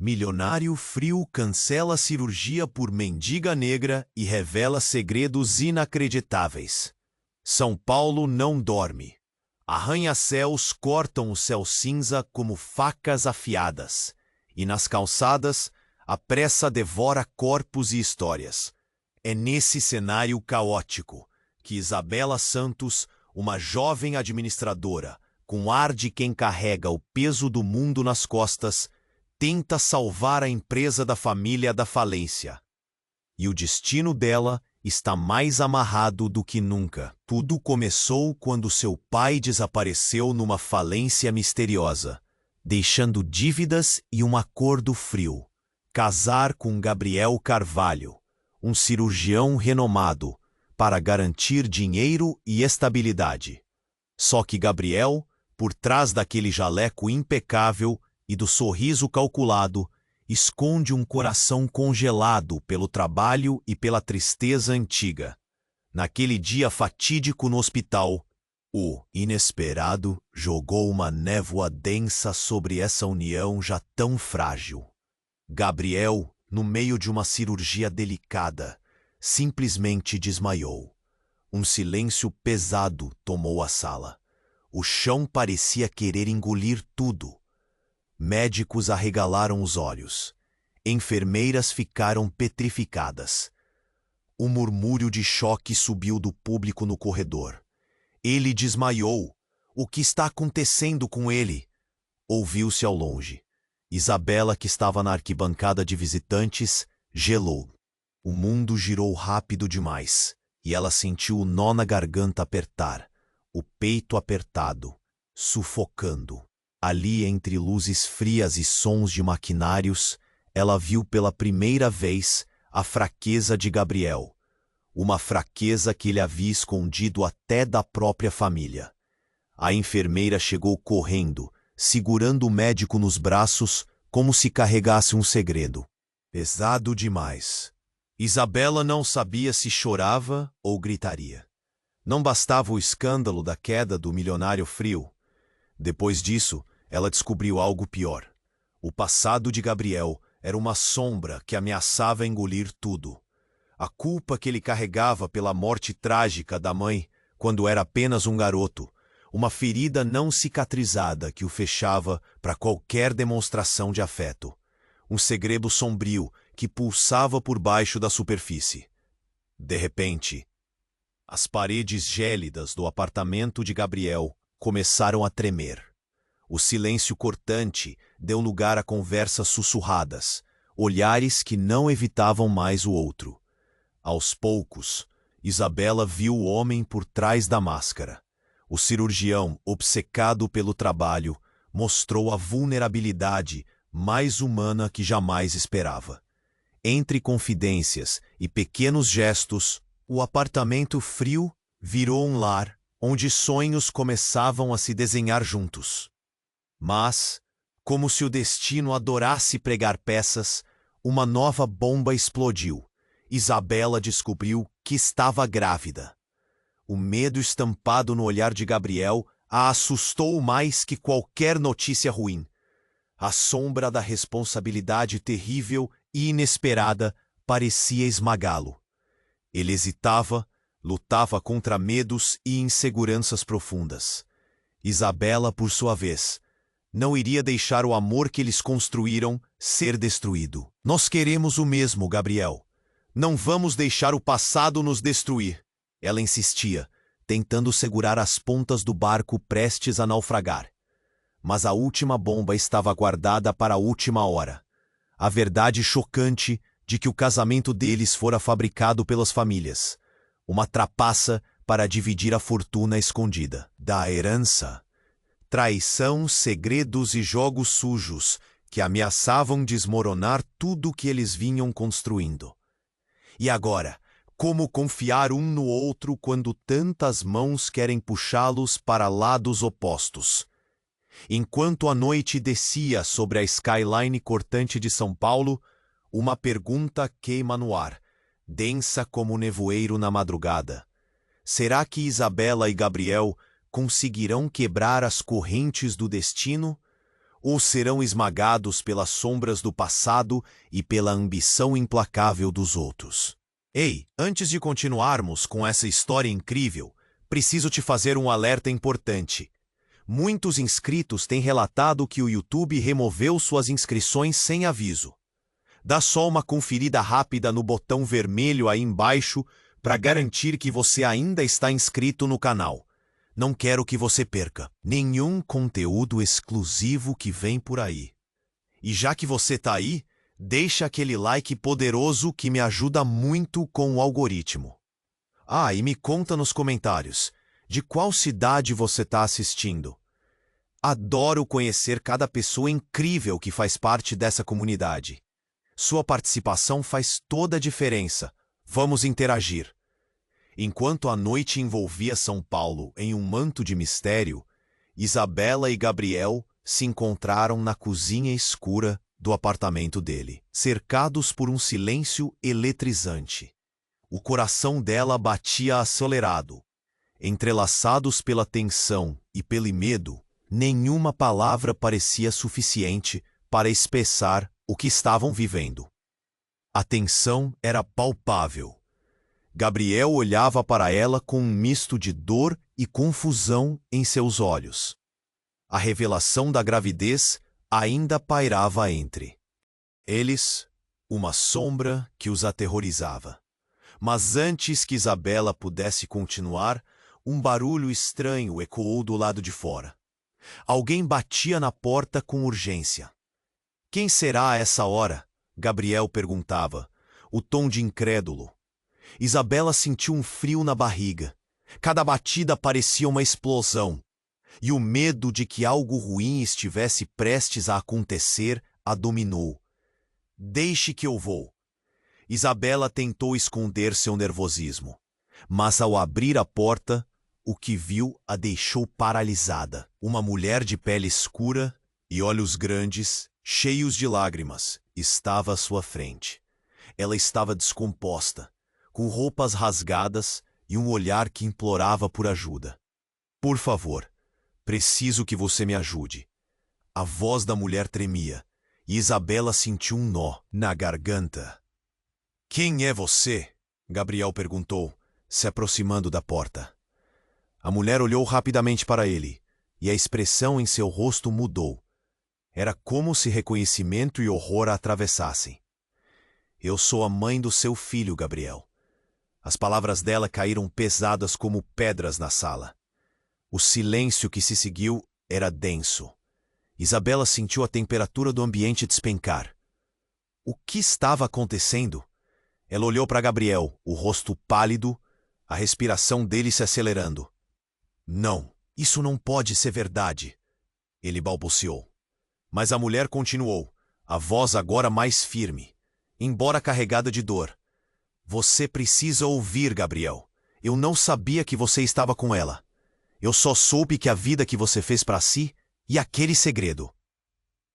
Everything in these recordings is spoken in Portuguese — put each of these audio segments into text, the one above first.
Milionário frio cancela cirurgia por mendiga negra e revela segredos inacreditáveis. São Paulo não dorme. Arranha-céus cortam o céu cinza como facas afiadas. E nas calçadas, a pressa devora corpos e histórias. É nesse cenário caótico que Isabela Santos, uma jovem administradora, com ar de quem carrega o peso do mundo nas costas, tenta salvar a empresa da família da falência. E o destino dela está mais amarrado do que nunca. Tudo começou quando seu pai desapareceu numa falência misteriosa, deixando dívidas e um acordo frio. Casar com Gabriel Carvalho, um cirurgião renomado, para garantir dinheiro e estabilidade. Só que Gabriel, por trás daquele jaleco impecável e do sorriso calculado, esconde um coração congelado pelo trabalho e pela tristeza antiga. Naquele dia fatídico no hospital, o inesperado jogou uma névoa densa sobre essa união já tão frágil. Gabriel, no meio de uma cirurgia delicada, simplesmente desmaiou. Um silêncio pesado tomou a sala. O chão parecia querer engolir tudo. Médicos arregalaram os olhos. Enfermeiras ficaram petrificadas. Um murmúrio de choque subiu do público no corredor. Ele desmaiou. O que está acontecendo com ele? Ouviu-se ao longe. Isabela, que estava na arquibancada de visitantes, gelou. O mundo girou rápido demais, e ela sentiu o nó na garganta apertar, o peito apertado, sufocando. Ali, entre luzes frias e sons de maquinários, ela viu pela primeira vez a fraqueza de Gabriel, uma fraqueza que ele havia escondido até da própria família. A enfermeira chegou correndo, segurando o médico nos braços como se carregasse um segredo. Pesado demais. Isabela não sabia se chorava ou gritaria. Não bastava o escândalo da queda do milionário frio. Depois disso, ela descobriu algo pior. O passado de Gabriel era uma sombra que ameaçava engolir tudo. A culpa que ele carregava pela morte trágica da mãe, quando era apenas um garoto, uma ferida não cicatrizada que o fechava para qualquer demonstração de afeto. Um segredo sombrio que pulsava por baixo da superfície. De repente, as paredes gélidas do apartamento de Gabriel começaram a tremer. O silêncio cortante deu lugar a conversas sussurradas, olhares que não evitavam mais o outro. Aos poucos, Isabela viu o homem por trás da máscara. O cirurgião, obcecado pelo trabalho, mostrou a vulnerabilidade mais humana que jamais esperava. Entre confidências e pequenos gestos, o apartamento frio virou um lar onde sonhos começavam a se desenhar juntos. Mas, como se o destino adorasse pregar peças, uma nova bomba explodiu. Isabela descobriu que estava grávida. O medo estampado no olhar de Gabriel a assustou mais que qualquer notícia ruim. A sombra da responsabilidade terrível e inesperada parecia esmagá-lo. Ele hesitava, lutava contra medos e inseguranças profundas. Isabela, por sua vez, não iria deixar o amor que eles construíram ser destruído. Nós queremos o mesmo, Gabriel. Não vamos deixar o passado nos destruir. Ela insistia, tentando segurar as pontas do barco prestes a naufragar. Mas a última bomba estava guardada para a última hora. A verdade chocante de que o casamento deles fora fabricado pelas famílias. Uma trapaça para dividir a fortuna escondida. Da herança. Traição, segredos e jogos sujos que ameaçavam desmoronar tudo o que eles vinham construindo. E agora, como confiar um no outro quando tantas mãos querem puxá-los para lados opostos? Enquanto a noite descia sobre a skyline cortante de São Paulo, uma pergunta queima no ar, densa como nevoeiro na madrugada. Será que Isabela e Gabriel conseguirão quebrar as correntes do destino? ou serão esmagados pelas sombras do passado e pela ambição implacável dos outros. Ei, antes de continuarmos com essa história incrível, preciso te fazer um alerta importante. Muitos inscritos têm relatado que o YouTube removeu suas inscrições sem aviso. Dá só uma conferida rápida no botão vermelho aí embaixo para garantir que você ainda está inscrito no canal. Não quero que você perca nenhum conteúdo exclusivo que vem por aí. E já que você tá aí, deixa aquele like poderoso que me ajuda muito com o algoritmo. Ah, e me conta nos comentários, de qual cidade você tá assistindo? Adoro conhecer cada pessoa incrível que faz parte dessa comunidade. Sua participação faz toda a diferença. Vamos interagir. Enquanto a noite envolvia São Paulo em um manto de mistério, Isabela e Gabriel se encontraram na cozinha escura do apartamento dele, cercados por um silêncio eletrizante. O coração dela batia acelerado. Entrelaçados pela tensão e pelo medo, nenhuma palavra parecia suficiente para expressar o que estavam vivendo. A tensão era palpável. Gabriel olhava para ela com um misto de dor e confusão em seus olhos. A revelação da gravidez ainda pairava entre eles, uma sombra que os aterrorizava. Mas antes que Isabela pudesse continuar, um barulho estranho ecoou do lado de fora. Alguém batia na porta com urgência. Quem será a essa hora? Gabriel perguntava, o tom de incrédulo. Isabela sentiu um frio na barriga. Cada batida parecia uma explosão. E o medo de que algo ruim estivesse prestes a acontecer a dominou. Deixe que eu vou. Isabela tentou esconder seu nervosismo. Mas ao abrir a porta, o que viu a deixou paralisada. Uma mulher de pele escura e olhos grandes, cheios de lágrimas, estava à sua frente. Ela estava descomposta, com roupas rasgadas e um olhar que implorava por ajuda. Por favor, preciso que você me ajude. A voz da mulher tremia, e Isabela sentiu um nó na garganta. Quem é você? Gabriel perguntou, se aproximando da porta. A mulher olhou rapidamente para ele, e a expressão em seu rosto mudou. Era como se reconhecimento e horror a atravessassem. Eu sou a mãe do seu filho, Gabriel. As palavras dela caíram pesadas como pedras na sala. O silêncio que se seguiu era denso. Isabela sentiu a temperatura do ambiente despencar. O que estava acontecendo? Ela olhou para Gabriel, o rosto pálido, a respiração dele se acelerando. Não, isso não pode ser verdade, ele balbuciou. Mas a mulher continuou, a voz agora mais firme, embora carregada de dor. Você precisa ouvir, Gabriel. Eu não sabia que você estava com ela. Eu só soube que a vida que você fez para si e aquele segredo.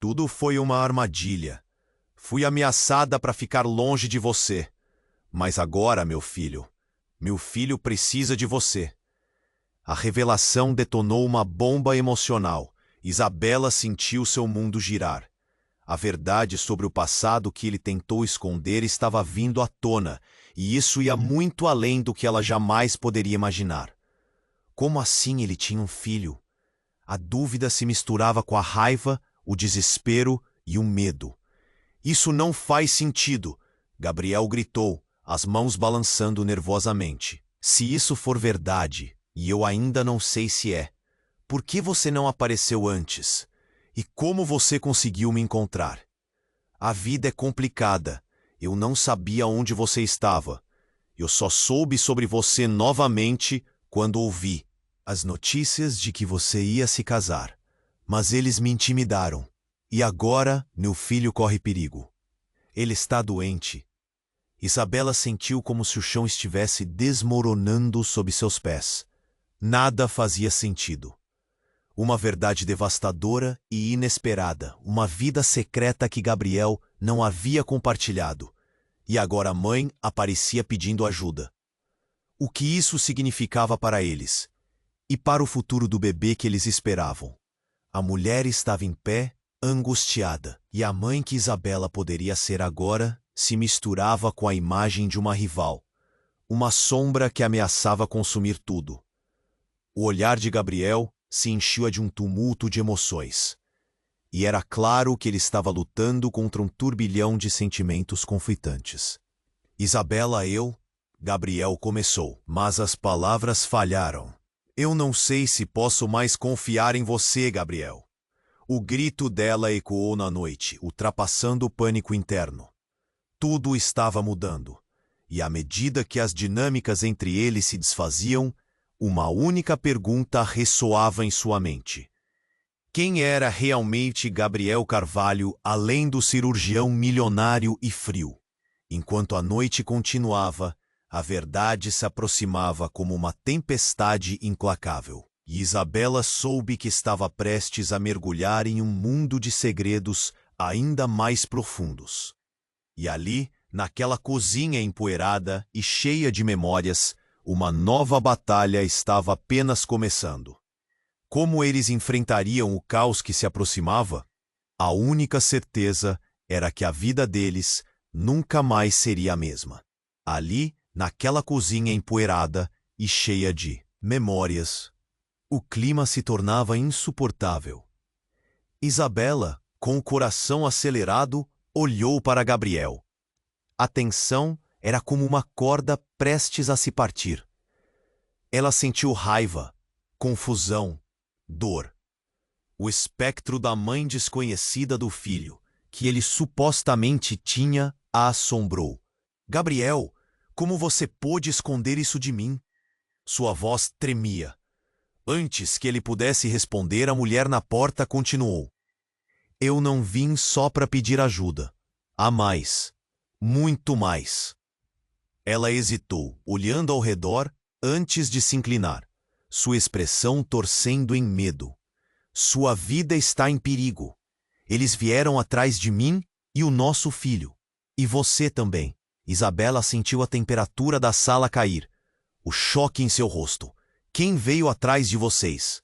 Tudo foi uma armadilha. Fui ameaçada para ficar longe de você. Mas agora, meu filho precisa de você. A revelação detonou uma bomba emocional. Isabela sentiu seu mundo girar. A verdade sobre o passado que ele tentou esconder estava vindo à tona, e isso ia muito além do que ela jamais poderia imaginar. Como assim ele tinha um filho? A dúvida se misturava com a raiva, o desespero e o medo. Isso não faz sentido, Gabriel gritou, as mãos balançando nervosamente. Se isso for verdade, e eu ainda não sei se é, por que você não apareceu antes? E como você conseguiu me encontrar? A vida é complicada. Eu não sabia onde você estava. Eu só soube sobre você novamente quando ouvi as notícias de que você ia se casar. Mas eles me intimidaram. E agora meu filho corre perigo. Ele está doente. Isabela sentiu como se o chão estivesse desmoronando sob seus pés. Nada fazia sentido. Uma verdade devastadora e inesperada, uma vida secreta que Gabriel não havia compartilhado. E agora a mãe aparecia pedindo ajuda. O que isso significava para eles? E para o futuro do bebê que eles esperavam? A mulher estava em pé angustiada, e a mãe que Isabela poderia ser agora se misturava com a imagem de uma rival, uma sombra que ameaçava consumir tudo. O olhar de Gabriel se enchia de um tumulto de emoções, e era claro que ele estava lutando contra um turbilhão de sentimentos conflitantes. Isabela, Gabriel começou, mas as palavras falharam. Eu não sei se posso mais confiar em você, Gabriel. O grito dela ecoou na noite, ultrapassando o pânico interno. Tudo estava mudando, e à medida que as dinâmicas entre eles se desfaziam, uma única pergunta ressoava em sua mente. Quem era realmente Gabriel Carvalho, além do cirurgião milionário e frio? Enquanto a noite continuava, a verdade se aproximava como uma tempestade implacável. E Isabela soube que estava prestes a mergulhar em um mundo de segredos ainda mais profundos. E ali, naquela cozinha empoeirada e cheia de memórias, uma nova batalha estava apenas começando. Como eles enfrentariam o caos que se aproximava? A única certeza era que a vida deles nunca mais seria a mesma. Ali, naquela cozinha empoeirada e cheia de memórias, o clima se tornava insuportável. Isabela, com o coração acelerado, olhou para Gabriel. A tensão era como uma corda prestes a se partir. Ela sentiu raiva, confusão, dor. O espectro da mãe desconhecida do filho, que ele supostamente tinha, a assombrou. Gabriel, como você pôde esconder isso de mim? Sua voz tremia. Antes que ele pudesse responder, a mulher na porta continuou. Eu não vim só para pedir ajuda. Há mais. Muito mais. Ela hesitou, olhando ao redor, antes de se inclinar, sua expressão torcendo em medo. Sua vida está em perigo. Eles vieram atrás de mim e o nosso filho. E você também. Isabela sentiu a temperatura da sala cair. O choque em seu rosto. Quem veio atrás de vocês?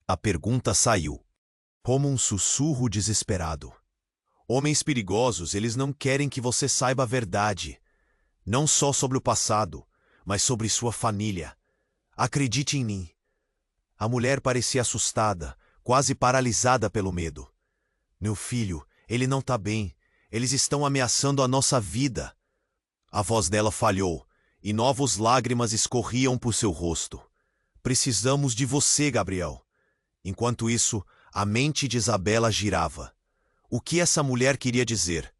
A pergunta saiu, como um sussurro desesperado. Homens perigosos, eles não querem que você saiba a verdade. Não só sobre o passado, mas sobre sua família. Acredite em mim. A mulher parecia assustada, quase paralisada pelo medo. Meu filho, ele não está bem. Eles estão ameaçando a nossa vida. A voz dela falhou, e novas lágrimas escorriam por seu rosto. Precisamos de você, Gabriel. Enquanto isso, a mente de Isabela girava. O que essa mulher queria dizer?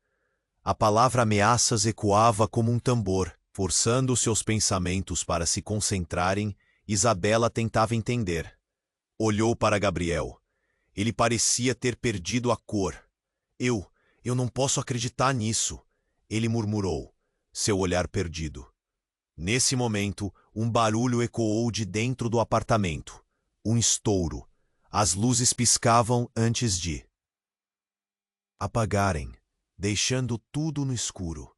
A palavra ameaças ecoava como um tambor. Forçando seus pensamentos para se concentrarem, Isabela tentava entender. Olhou para Gabriel. Ele parecia ter perdido a cor. Eu não posso acreditar nisso, ele murmurou, seu olhar perdido. Nesse momento, um barulho ecoou de dentro do apartamento. Um estouro. As luzes piscavam antes de apagarem, deixando tudo no escuro.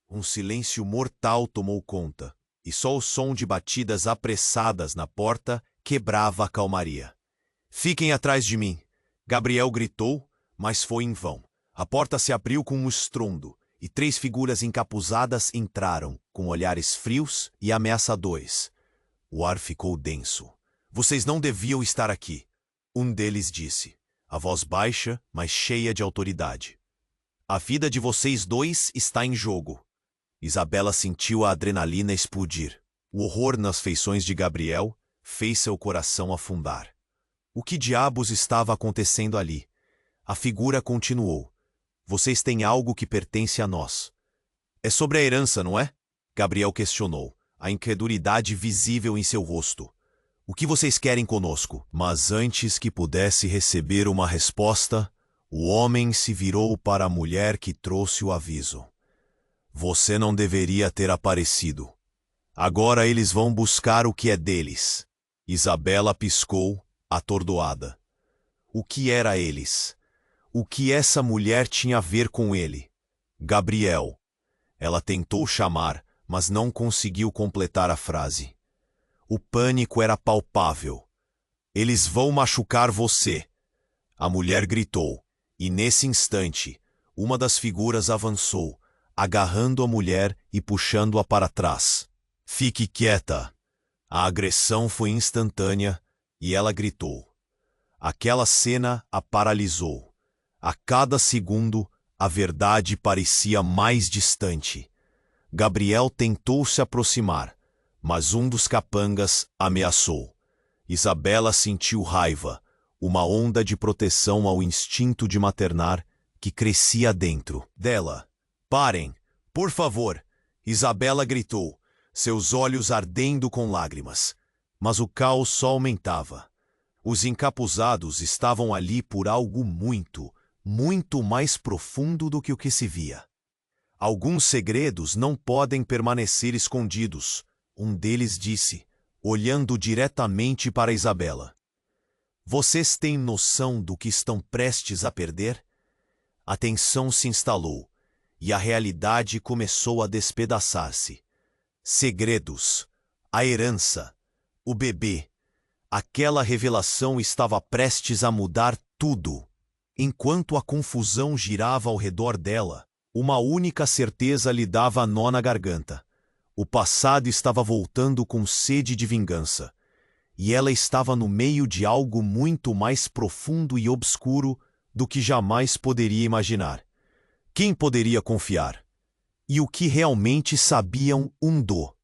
Um silêncio mortal tomou conta, e só o som de batidas apressadas na porta quebrava a calmaria. Fiquem atrás de mim! Gabriel gritou, mas foi em vão. A porta se abriu com um estrondo, e 3 figuras encapuzadas entraram, com olhares frios e ameaçadores. O ar ficou denso. Vocês não deviam estar aqui, um deles disse, a voz baixa, mas cheia de autoridade. A vida de vocês dois está em jogo. Isabela sentiu a adrenalina explodir. O horror nas feições de Gabriel fez seu coração afundar. O que diabos estava acontecendo ali? A figura continuou. Vocês têm algo que pertence a nós. É sobre a herança, não é? Gabriel questionou, a incredulidade visível em seu rosto. O que vocês querem conosco? Mas antes que pudesse receber uma resposta, o homem se virou para a mulher que trouxe o aviso. Você não deveria ter aparecido. Agora eles vão buscar o que é deles. Isabela piscou, atordoada. O que era eles? O que essa mulher tinha a ver com ele? Gabriel. Ela tentou chamar, mas não conseguiu completar a frase. O pânico era palpável. Eles vão machucar você. A mulher gritou, E nesse instante, uma das figuras avançou, agarrando a mulher e puxando-a para trás. Fique quieta! A agressão foi instantânea e ela gritou. Aquela cena a paralisou. A cada segundo, a verdade parecia mais distante. Gabriel tentou se aproximar, mas um dos capangas ameaçou. Isabela sentiu raiva, uma onda de proteção ao instinto de maternar que crescia dentro dela. Parem, por favor! Isabela gritou, seus olhos ardendo com lágrimas. Mas o caos só aumentava. Os encapuzados estavam ali por algo muito, muito mais profundo do que o que se via. Alguns segredos não podem permanecer escondidos, um deles disse, olhando diretamente para Isabela. Vocês têm noção do que estão prestes a perder? A tensão se instalou, e a realidade começou a despedaçar-se. Segredos, a herança, o bebê. Aquela revelação estava prestes a mudar tudo. Enquanto a confusão girava ao redor dela, uma única certeza lhe dava nó na garganta. O passado estava voltando com sede de vingança, e ela estava no meio de algo muito mais profundo e obscuro do que jamais poderia imaginar. Quem poderia confiar? E o que realmente sabiam um do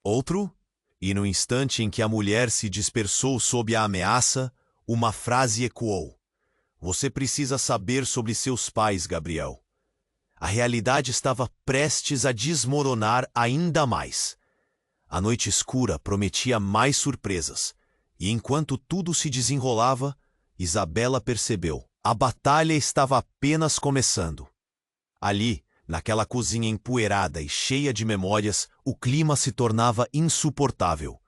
outro? E no instante em que a mulher se dispersou sob a ameaça, uma frase ecoou. Você precisa saber sobre seus pais, Gabriel. A realidade estava prestes a desmoronar ainda mais. A noite escura prometia mais surpresas, e enquanto tudo se desenrolava, Isabela percebeu. A batalha estava apenas começando. Ali, naquela cozinha empoeirada e cheia de memórias, o clima se tornava insuportável.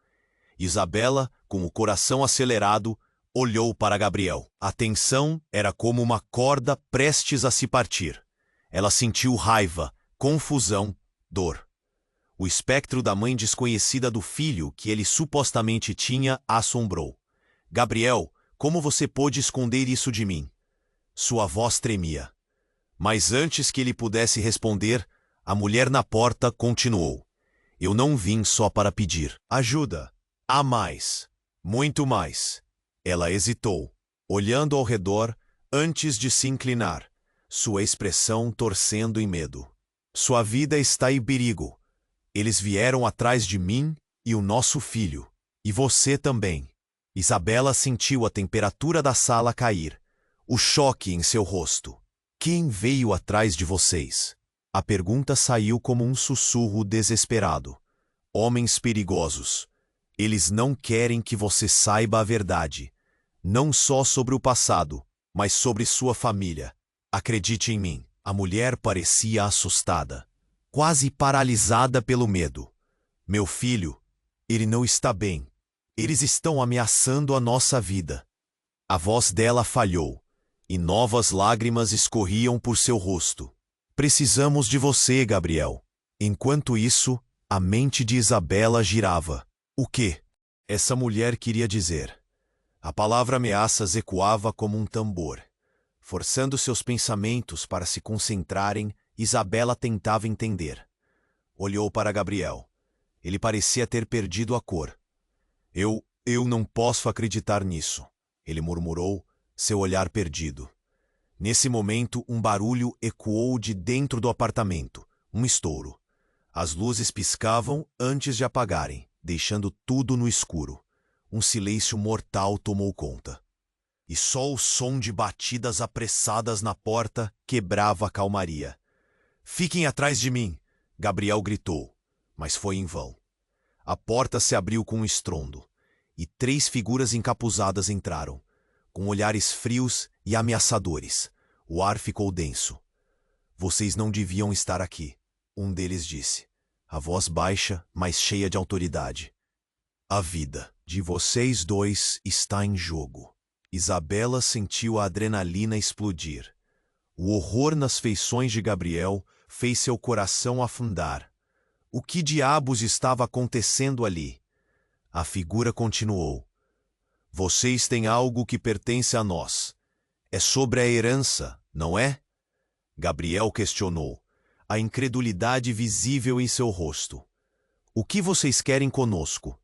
Isabela, com o coração acelerado, olhou para Gabriel. A tensão era como uma corda prestes a se partir. Ela sentiu raiva, confusão, dor. O espectro da mãe desconhecida do filho que ele supostamente tinha a assombrou. Gabriel, como você pôde esconder isso de mim? Sua voz tremia. Mas antes que ele pudesse responder, a mulher na porta continuou. Eu não vim só para pedir ajuda. Há mais. Muito mais. Ela hesitou, olhando ao redor antes de se inclinar, sua expressão torcendo em medo. Sua vida está em perigo. Eles vieram atrás de mim e o nosso filho. E você também. Isabela sentiu a temperatura da sala cair, o choque em seu rosto. Quem veio atrás de vocês? A pergunta saiu como um sussurro desesperado. Homens perigosos. Eles não querem que você saiba a verdade. Não só sobre o passado, mas sobre sua família. Acredite em mim. A mulher parecia assustada, quase paralisada pelo medo. Meu filho, ele não está bem. Eles estão ameaçando a nossa vida. A voz dela falhou, e novas lágrimas escorriam por seu rosto. Precisamos de você, Gabriel. Enquanto isso, a mente de Isabela girava. O que essa mulher queria dizer? A palavra ameaças ecoava como um tambor. Forçando seus pensamentos para se concentrarem, Isabela tentava entender. Olhou para Gabriel. Ele parecia ter perdido a cor. Eu não posso acreditar nisso, ele murmurou, seu olhar perdido. Nesse momento, um barulho ecoou de dentro do apartamento, um estouro. As luzes piscavam antes de apagarem, deixando tudo no escuro. Um silêncio mortal tomou conta. E só o som de batidas apressadas na porta quebrava a calmaria. Fiquem atrás de mim, Gabriel gritou, mas foi em vão. A porta se abriu com um estrondo, e 3 figuras encapuzadas entraram, com olhares frios e ameaçadores. O ar ficou denso. Vocês não deviam estar aqui, um deles disse, a voz baixa, mas cheia de autoridade. A vida de vocês dois está em jogo. Isabela sentiu a adrenalina explodir. O horror nas feições de Gabriel fez seu coração afundar. O que diabos estava acontecendo ali? A figura continuou. Vocês têm algo que pertence a nós. É sobre a herança, não é? Gabriel questionou, a incredulidade visível em seu rosto. O que vocês querem conosco?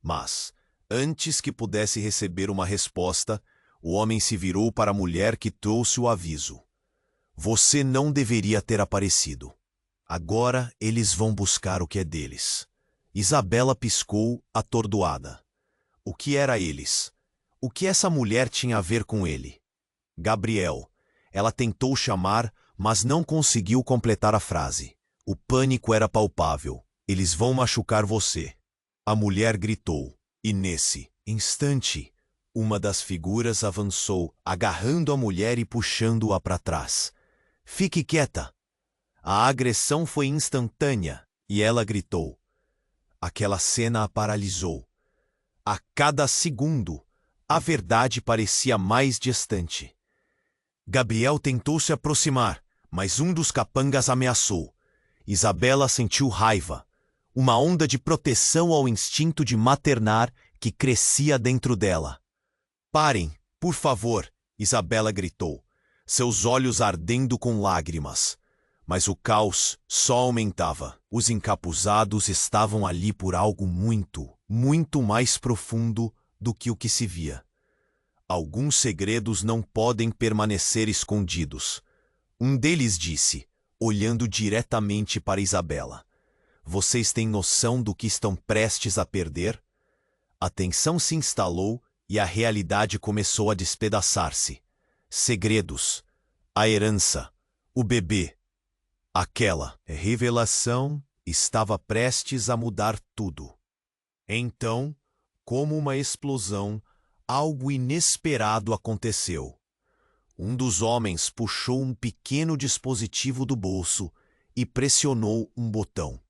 Mas, antes que pudesse receber uma resposta, o homem se virou para a mulher que trouxe o aviso. Você não deveria ter aparecido. Agora eles vão buscar o que é deles. Isabela piscou, atordoada. O que era eles? O que essa mulher tinha a ver com ele? Gabriel. Ela tentou chamar, mas não conseguiu completar a frase. O pânico era palpável. Eles vão machucar você. A mulher gritou. E nesse instante, uma das figuras avançou, agarrando a mulher e puxando-a para trás. Fique quieta. A agressão foi instantânea e ela gritou. Aquela cena a paralisou. A cada segundo, a verdade parecia mais distante. Gabriel tentou se aproximar, mas um dos capangas ameaçou. Isabela sentiu raiva, uma onda de proteção ao instinto de maternar que crescia dentro dela. Parem, por favor, Isabela gritou, seus olhos ardendo com lágrimas. Mas o caos só aumentava. Os encapuzados estavam ali por algo muito, muito mais profundo do que o que se via. Alguns segredos não podem permanecer escondidos. Um deles disse, olhando diretamente para Isabela. Vocês têm noção do que estão prestes a perder? A tensão se instalou e a realidade começou a despedaçar-se. Segredos, a herança, o bebê. Aquela revelação estava prestes a mudar tudo. Então, como uma explosão, algo inesperado aconteceu. Um dos homens puxou um pequeno dispositivo do bolso e pressionou um botão.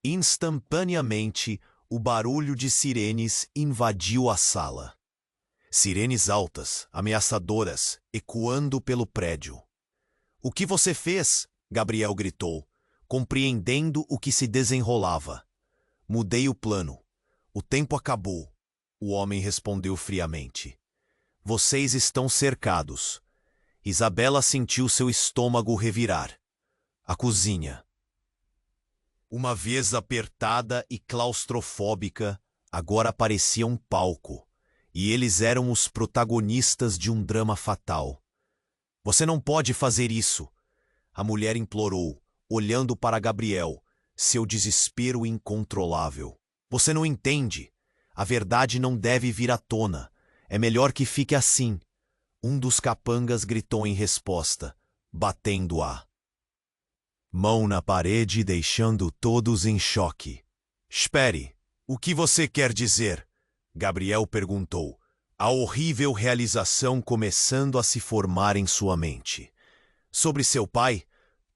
Instantaneamente, o barulho de sirenes invadiu a sala. Sirenes altas, ameaçadoras, ecoando pelo prédio. O que você fez? Gabriel gritou, compreendendo o que se desenrolava. Mudei o plano. O tempo acabou. O homem respondeu friamente. Vocês estão cercados. Isabela sentiu seu estômago revirar. A cozinha. Uma vez apertada e claustrofóbica, agora parecia um palco, e eles eram os protagonistas de um drama fatal. Você não pode fazer isso. A mulher implorou, olhando para Gabriel, seu desespero incontrolável. Você não entende. A verdade não deve vir à tona. É melhor que fique assim. Um dos capangas gritou em resposta, batendo-a mão na parede, deixando todos em choque. Espere, o que você quer dizer? Gabriel perguntou, a horrível realização começando a se formar em sua mente. Sobre seu pai,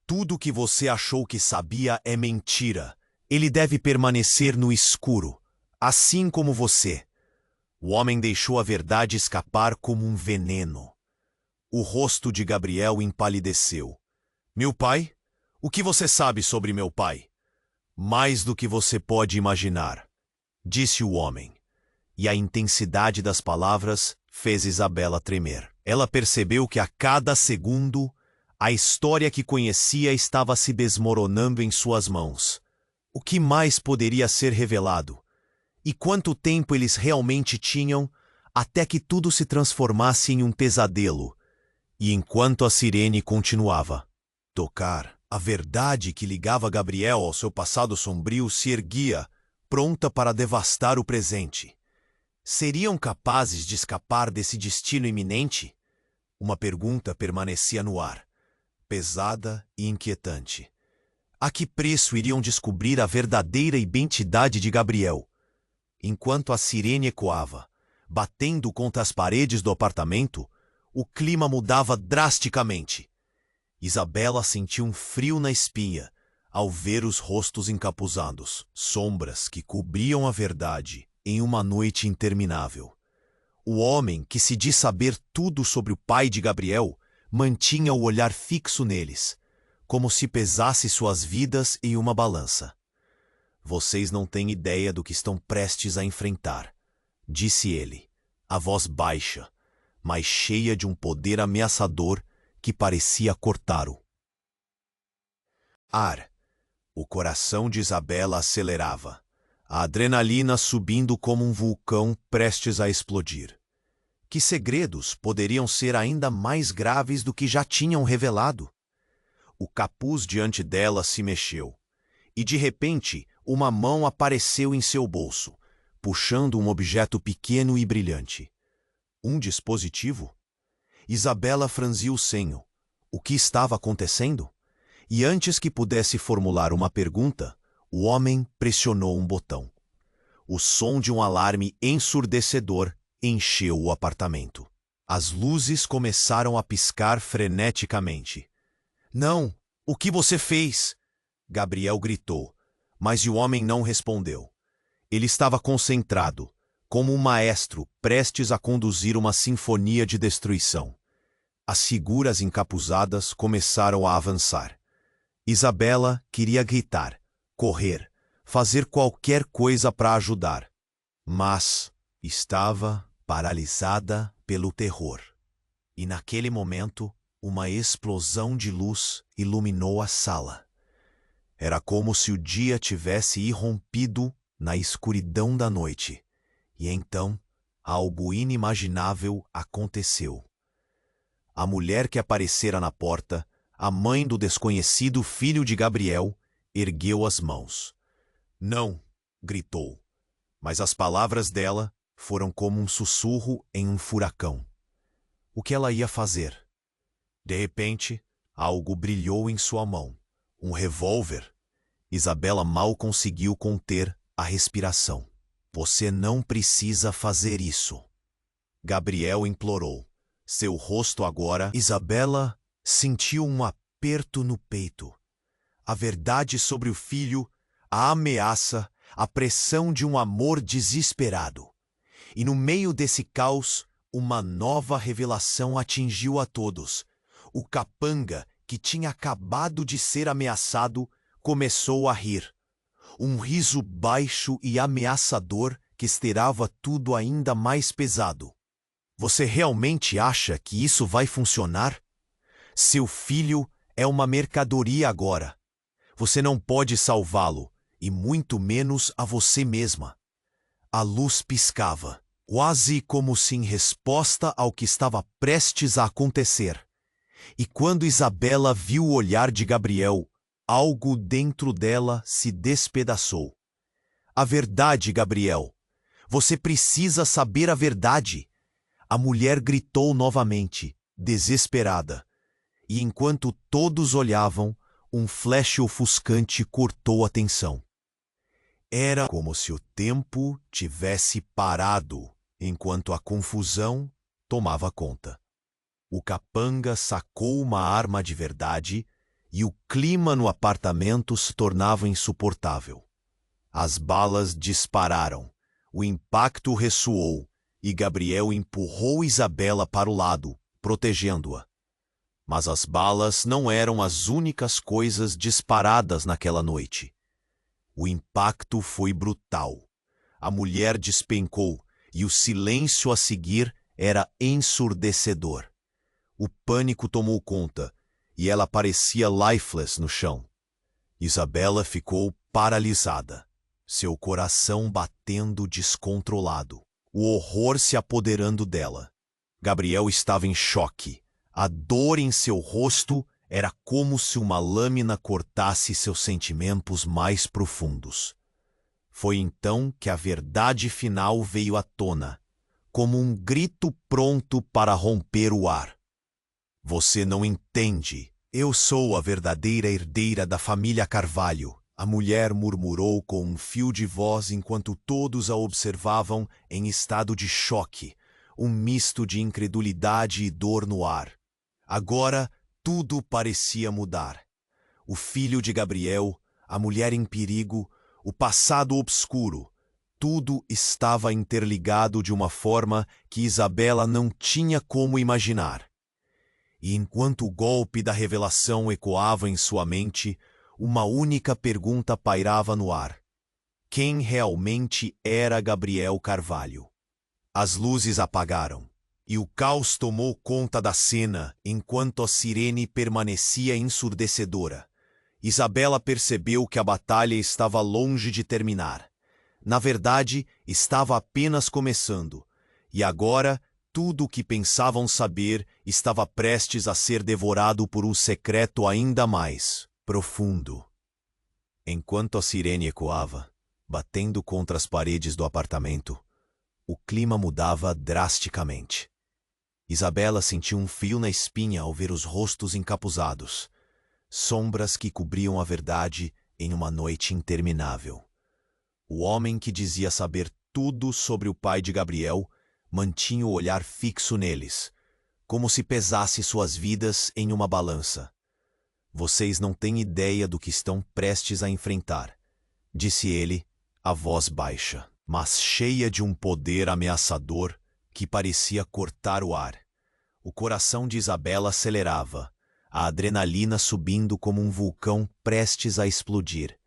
tudo o que você achou que sabia é mentira. Ele deve permanecer no escuro, assim como você. O homem deixou a verdade escapar como um veneno. O rosto de Gabriel empalideceu. Meu pai? O que você sabe sobre meu pai? Mais do que você pode imaginar, disse o homem. E a intensidade das palavras fez Isabela tremer. Ela percebeu que a cada segundo, a história que conhecia estava se desmoronando em suas mãos. O que mais poderia ser revelado? E quanto tempo eles realmente tinham até que tudo se transformasse em um pesadelo? E enquanto a sirene continuava tocar, a verdade que ligava Gabriel ao seu passado sombrio se erguia, pronta para devastar o presente. Seriam capazes de escapar desse destino iminente? Uma pergunta permanecia no ar, pesada e inquietante. A que preço iriam descobrir a verdadeira identidade de Gabriel? Enquanto a sirene ecoava, batendo contra as paredes do apartamento, o clima mudava drasticamente. Isabela sentiu um frio na espinha ao ver os rostos encapuzados, sombras que cobriam a verdade em uma noite interminável. O homem, que se diz saber tudo sobre o pai de Gabriel, mantinha o olhar fixo neles, como se pesasse suas vidas em uma balança. Vocês não têm ideia do que estão prestes a enfrentar, disse ele, a voz baixa, mas cheia de um poder ameaçador que parecia cortar o ar. O coração de Isabela acelerava, a adrenalina subindo como um vulcão prestes a explodir. Que segredos poderiam ser ainda mais graves do que já tinham revelado? O capuz diante dela se mexeu, e de repente uma mão apareceu em seu bolso, puxando um objeto pequeno e brilhante. Um dispositivo? Isabela franziu o senho. O que estava acontecendo? E antes que pudesse formular uma pergunta, o homem pressionou um botão. O som de um alarme ensurdecedor encheu o apartamento. As luzes começaram a piscar freneticamente. "Não! O que você fez?" Gabriel gritou, mas o homem não respondeu. Ele estava concentrado, como um maestro prestes a conduzir uma sinfonia de destruição. As figuras encapuzadas começaram a avançar. Isabela queria gritar, correr, fazer qualquer coisa para ajudar, mas estava paralisada pelo terror. E naquele momento, uma explosão de luz iluminou a sala. Era como se o dia tivesse irrompido na escuridão da noite. E então, algo inimaginável aconteceu. A mulher que aparecera na porta, a mãe do desconhecido filho de Gabriel, ergueu as mãos. "Não!" gritou, mas as palavras dela foram como um sussurro em um furacão. O que ela ia fazer? De repente, algo brilhou em sua mão. Um revólver. Isabela mal conseguiu conter a respiração. "Você não precisa fazer isso." Gabriel implorou. Seu rosto agora... Isabela sentiu um aperto no peito. A verdade sobre o filho, a ameaça, a pressão de um amor desesperado. E no meio desse caos, uma nova revelação atingiu a todos. O capanga, que tinha acabado de ser ameaçado, começou a rir. Um riso baixo e ameaçador que estirava tudo ainda mais pesado. "Você realmente acha que isso vai funcionar? Seu filho é uma mercadoria agora. Você não pode salvá-lo, e muito menos a você mesma." A luz piscava, quase como se em resposta ao que estava prestes a acontecer. E quando Isabela viu o olhar de Gabriel, algo dentro dela se despedaçou. "A verdade, Gabriel. Você precisa saber a verdade." A mulher gritou novamente, desesperada. E enquanto todos olhavam, um flash ofuscante cortou a tensão. Era como se o tempo tivesse parado, enquanto a confusão tomava conta. O capanga sacou uma arma de verdade e o clima no apartamento se tornava insuportável. As balas dispararam, o impacto ressoou e Gabriel empurrou Isabela para o lado, protegendo-a. Mas as balas não eram as únicas coisas disparadas naquela noite. O impacto foi brutal. A mulher despencou e o silêncio a seguir era ensurdecedor. O pânico tomou conta e ela parecia lifeless no chão. Isabela ficou paralisada, seu coração batendo descontrolado, o horror se apoderando dela. Gabriel estava em choque. A dor em seu rosto era como se uma lâmina cortasse seus sentimentos mais profundos. Foi então que a verdade final veio à tona, como um grito pronto para romper o ar. "Você não entende. Eu sou a verdadeira herdeira da família Carvalho." A mulher murmurou com um fio de voz enquanto todos a observavam em estado de choque, um misto de incredulidade e dor no ar. Agora tudo parecia mudar. O filho de Gabriel, a mulher em perigo, o passado obscuro, tudo estava interligado de uma forma que Isabela não tinha como imaginar. E enquanto o golpe da revelação ecoava em sua mente, uma única pergunta pairava no ar: quem realmente era Gabriel Carvalho? As luzes apagaram. E o caos tomou conta da cena enquanto a sirene permanecia ensurdecedora. Isabela percebeu que a batalha estava longe de terminar. Na verdade, estava apenas começando. E agora, tudo o que pensavam saber estava prestes a ser devorado por um secreto ainda mais profundo. Enquanto a sirene ecoava, batendo contra as paredes do apartamento, o clima mudava drasticamente. Isabela sentiu um frio na espinha ao ver os rostos encapuzados, sombras que cobriam a verdade em uma noite interminável. O homem que dizia saber tudo sobre o pai de Gabriel mantinha o olhar fixo neles, como se pesasse suas vidas em uma balança. Vocês não têm ideia do que estão prestes a enfrentar, disse ele, a voz baixa, mas cheia de um poder ameaçador que parecia cortar o ar. O coração de Isabela acelerava, a adrenalina subindo como um vulcão prestes a explodir.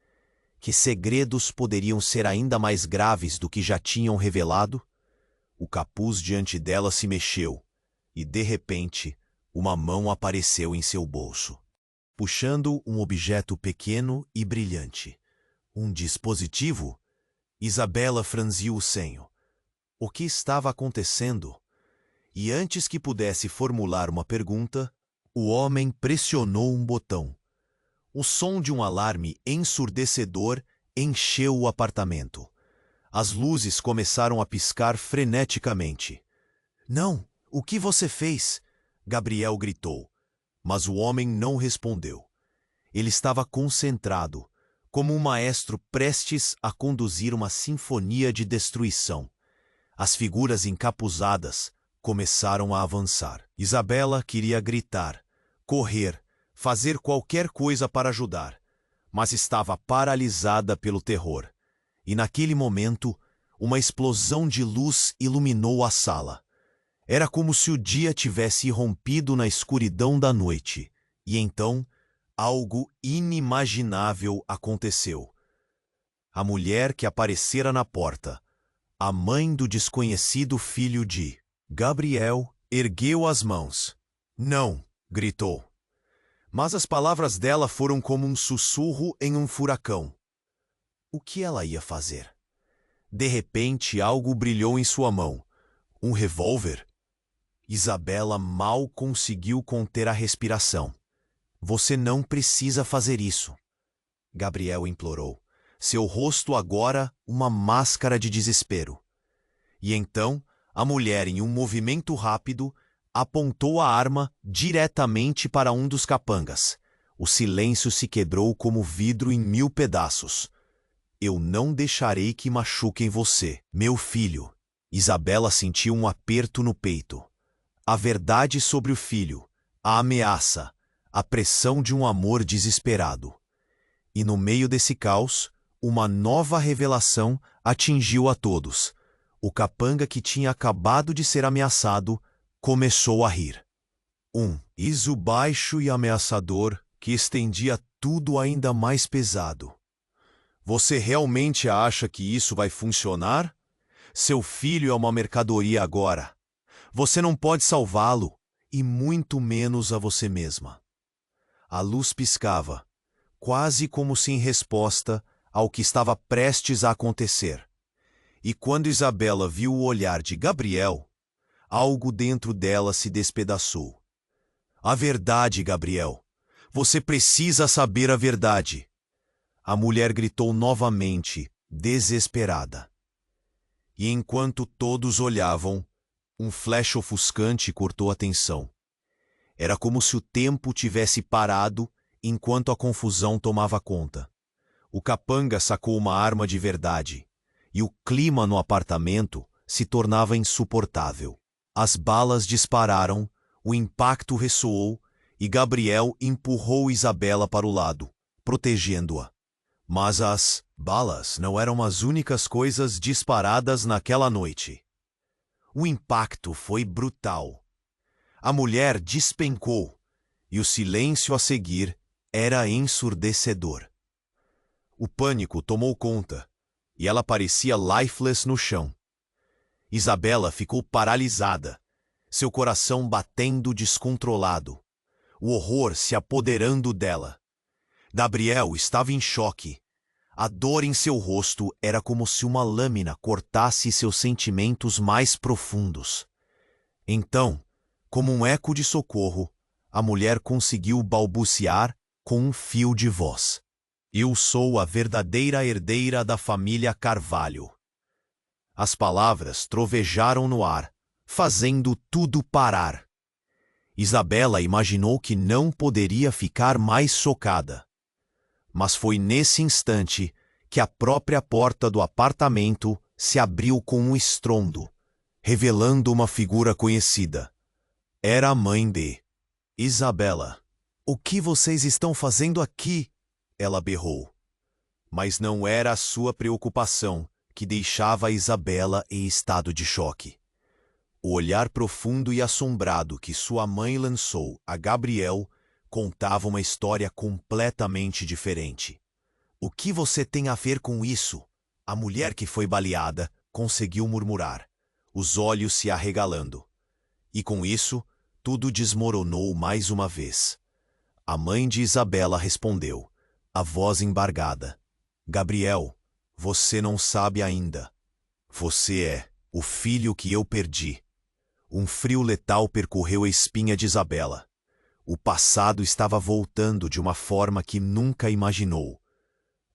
Que segredos poderiam ser ainda mais graves do que já tinham revelado? O capuz diante dela se mexeu, e de repente, uma mão apareceu em seu bolso, puxando um objeto pequeno e brilhante. Um dispositivo? Isabela franziu o senho. O que estava acontecendo? E antes que pudesse formular uma pergunta, o homem pressionou um botão. O som de um alarme ensurdecedor encheu o apartamento. As luzes começaram a piscar freneticamente. "Não! O que você fez?" Gabriel gritou. Mas o homem não respondeu. Ele estava concentrado, como um maestro prestes a conduzir uma sinfonia de destruição. As figuras encapuzadas começaram a avançar. Isabela queria gritar, correr, fazer qualquer coisa para ajudar, mas estava paralisada pelo terror. E naquele momento, uma explosão de luz iluminou a sala. Era como se o dia tivesse irrompido na escuridão da noite. E então, algo inimaginável aconteceu. A mulher que aparecera na porta, a mãe do desconhecido filho de Gabriel, ergueu as mãos. "Não!" gritou. Mas as palavras dela foram como um sussurro em um furacão. O que ela ia fazer? De repente, algo brilhou em sua mão. Um revólver? Isabela mal conseguiu conter a respiração. "Você não precisa fazer isso", Gabriel implorou, seu rosto agora uma máscara de desespero. E então, a mulher, em um movimento rápido, apontou a arma diretamente para um dos capangas. O silêncio se quebrou como vidro em 1000 pedaços. "Eu não deixarei que machuquem você, meu filho." Isabela sentiu um aperto no peito. A verdade sobre o filho, a ameaça, a pressão de um amor desesperado. E no meio desse caos, uma nova revelação atingiu a todos. O capanga que tinha acabado de ser ameaçado começou a rir. Um riso baixo e ameaçador que estendia tudo ainda mais pesado. "Você realmente acha que isso vai funcionar? Seu filho é uma mercadoria agora. Você não pode salvá-lo, e muito menos a você mesma." A luz piscava, quase como se em resposta ao que estava prestes a acontecer. E quando Isabela viu o olhar de Gabriel, algo dentro dela se despedaçou. "A verdade, Gabriel. Você precisa saber a verdade." A mulher gritou novamente, desesperada. E enquanto todos olhavam, um flash ofuscante cortou a atenção. Era como se o tempo tivesse parado enquanto a confusão tomava conta. O capanga sacou uma arma de verdade, e o clima no apartamento se tornava insuportável. As balas dispararam, o impacto ressoou, e Gabriel empurrou Isabela para o lado, protegendo-a. Mas as balas não eram as únicas coisas disparadas naquela noite. O impacto foi brutal. A mulher despencou, e o silêncio a seguir era ensurdecedor. O pânico tomou conta, e ela parecia lifeless no chão. Isabela ficou paralisada, seu coração batendo descontrolado, o horror se apoderando dela. Gabriel estava em choque. A dor em seu rosto era como se uma lâmina cortasse seus sentimentos mais profundos. Então, como um eco de socorro, a mulher conseguiu balbuciar com um fio de voz: "Eu sou a verdadeira herdeira da família Carvalho." As palavras trovejaram no ar, fazendo tudo parar. Isabela imaginou que não poderia ficar mais chocada. Mas foi nesse instante que a própria porta do apartamento se abriu com um estrondo, revelando uma figura conhecida. Era a mãe de Isabela. "O que vocês estão fazendo aqui?" ela berrou. Mas não era a sua preocupação que deixava Isabela em estado de choque. O olhar profundo e assombrado que sua mãe lançou a Gabriel contava uma história completamente diferente. "O que você tem a ver com isso?" A mulher que foi baleada conseguiu murmurar, os olhos se arregalando. E com isso, tudo desmoronou mais uma vez. A mãe de Isabela respondeu, a voz embargada: "Gabriel, você não sabe ainda. Você é o filho que eu perdi." Um frio letal percorreu a espinha de Isabela. O passado estava voltando de uma forma que nunca imaginou.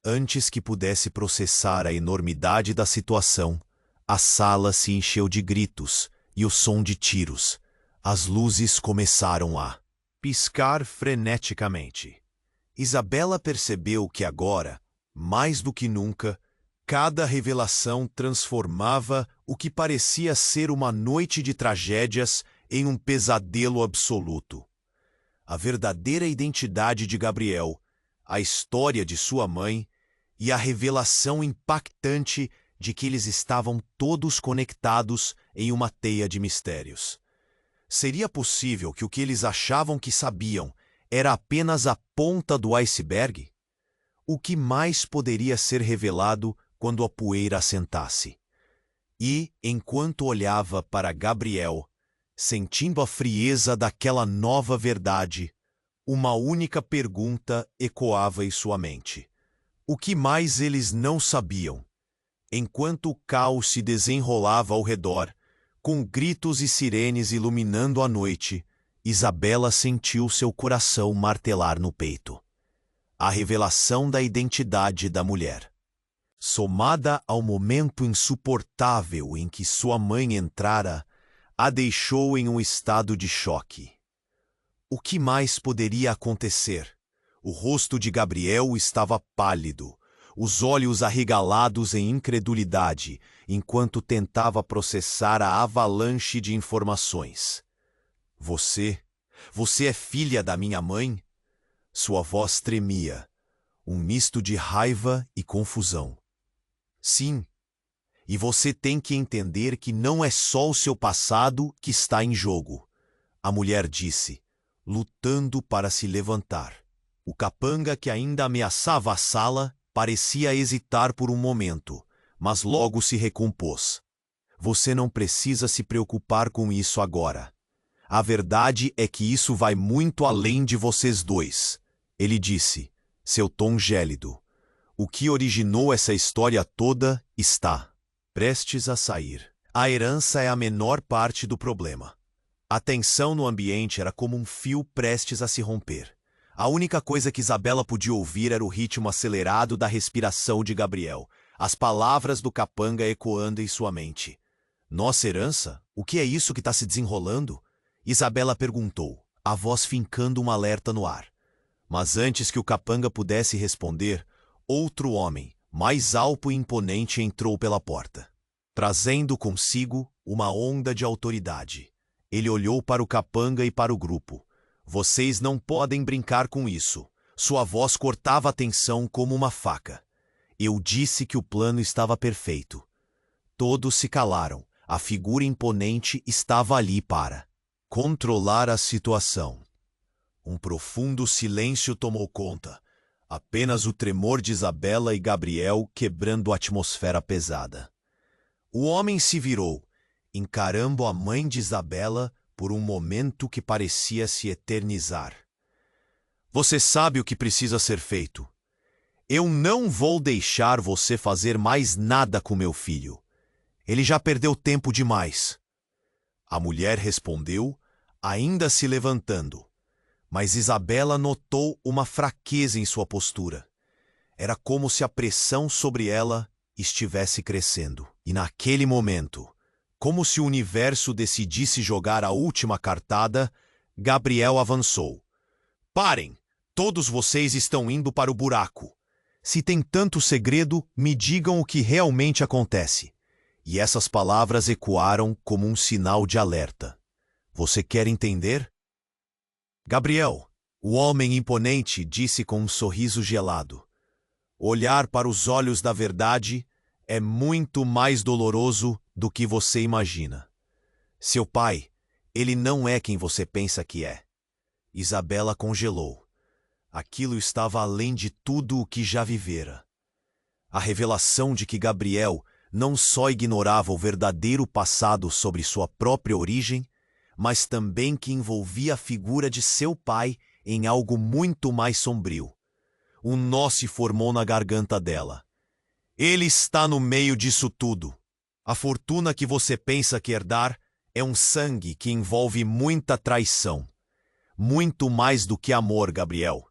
Antes que pudesse processar a enormidade da situação, a sala se encheu de gritos e o som de tiros. As luzes começaram a piscar freneticamente. Isabela percebeu que agora, mais do que nunca, cada revelação transformava o que parecia ser uma noite de tragédias em um pesadelo absoluto. A verdadeira identidade de Gabriel, a história de sua mãe e a revelação impactante de que eles estavam todos conectados em uma teia de mistérios. Seria possível que o que eles achavam que sabiam era apenas a ponta do iceberg? O que mais poderia ser revelado quando a poeira assentasse? E, enquanto olhava para Gabriel, sentindo a frieza daquela nova verdade, uma única pergunta ecoava em sua mente: o que mais eles não sabiam? Enquanto o caos se desenrolava ao redor, com gritos e sirenes iluminando a noite, Isabela sentiu seu coração martelar no peito. A revelação da identidade da mulher, somada ao momento insuportável em que sua mãe entrara, a deixou em um estado de choque. O que mais poderia acontecer? O rosto de Gabriel estava pálido, os olhos arregalados em incredulidade, enquanto tentava processar a avalanche de informações. Você é filha da minha mãe?" Sua voz tremia, um misto de raiva e confusão. "Sim. E você tem que entender que não é só o seu passado que está em jogo," a mulher disse, lutando para se levantar. O capanga que ainda ameaçava a sala parecia hesitar por um momento, mas logo se recompôs. "Você não precisa se preocupar com isso agora. A verdade é que isso vai muito além de vocês dois," ele disse, seu tom gélido. "O que originou essa história toda está prestes a sair. A herança é a menor parte do problema." A tensão no ambiente era como um fio prestes a se romper. A única coisa que Isabela podia ouvir era o ritmo acelerado da respiração de Gabriel, as palavras do capanga ecoando em sua mente. "Nossa herança? O que é isso que está se desenrolando?" Isabela perguntou, a voz fincando um alerta no ar. Mas antes que o capanga pudesse responder, outro homem, mais alto e imponente, entrou pela porta, trazendo consigo uma onda de autoridade. Ele olhou para o capanga e para o grupo. "Vocês não podem brincar com isso." Sua voz cortava a tensão como uma faca. "Eu disse que o plano estava perfeito." Todos se calaram. A figura imponente estava ali para controlar a situação. Um profundo silêncio tomou conta. Apenas o tremor de Isabela e Gabriel quebrando a atmosfera pesada. O homem se virou, encarando a mãe de Isabela por um momento que parecia se eternizar. Você sabe o que precisa ser feito. Eu não vou deixar você fazer mais nada com meu filho. Ele já perdeu tempo demais. A mulher respondeu, ainda se levantando. Mas Isabela notou uma fraqueza em sua postura. Era como se a pressão sobre ela estivesse crescendo. E naquele momento, como se o universo decidisse jogar a última cartada, Gabriel avançou. Parem! Todos vocês estão indo para o buraco. Se tem tanto segredo, me digam o que realmente acontece. E essas palavras ecoaram como um sinal de alerta. Você quer entender? Gabriel, o homem imponente disse com um sorriso gelado. Olhar para os olhos da verdade é muito mais doloroso do que você imagina. Seu pai, ele não é quem você pensa que é. Isabela congelou. Aquilo estava além de tudo o que já vivera. A revelação de que Gabriel não só ignorava o verdadeiro passado sobre sua própria origem, mas também que envolvia a figura de seu pai em algo muito mais sombrio. Um nó se formou na garganta dela. Ele está no meio disso tudo. A fortuna que você pensa que herdar é um sangue que envolve muita traição. Muito mais do que amor, Gabriel.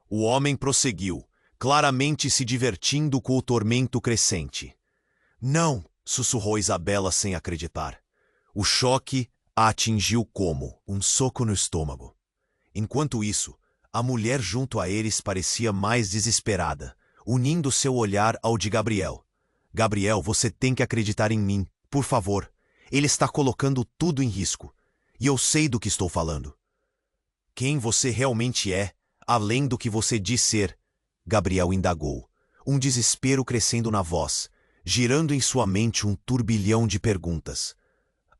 O homem prosseguiu, claramente se divertindo com o tormento crescente. Não, sussurrou Isabela sem acreditar. O choque a atingiu como um soco no estômago. Enquanto isso, a mulher junto a eles parecia mais desesperada, unindo seu olhar ao de Gabriel. Gabriel, você tem que acreditar em mim, por favor. Ele está colocando tudo em risco. E eu sei do que estou falando. Quem você realmente é, além do que você diz ser? Gabriel indagou, um desespero crescendo na voz, girando em sua mente um turbilhão de perguntas.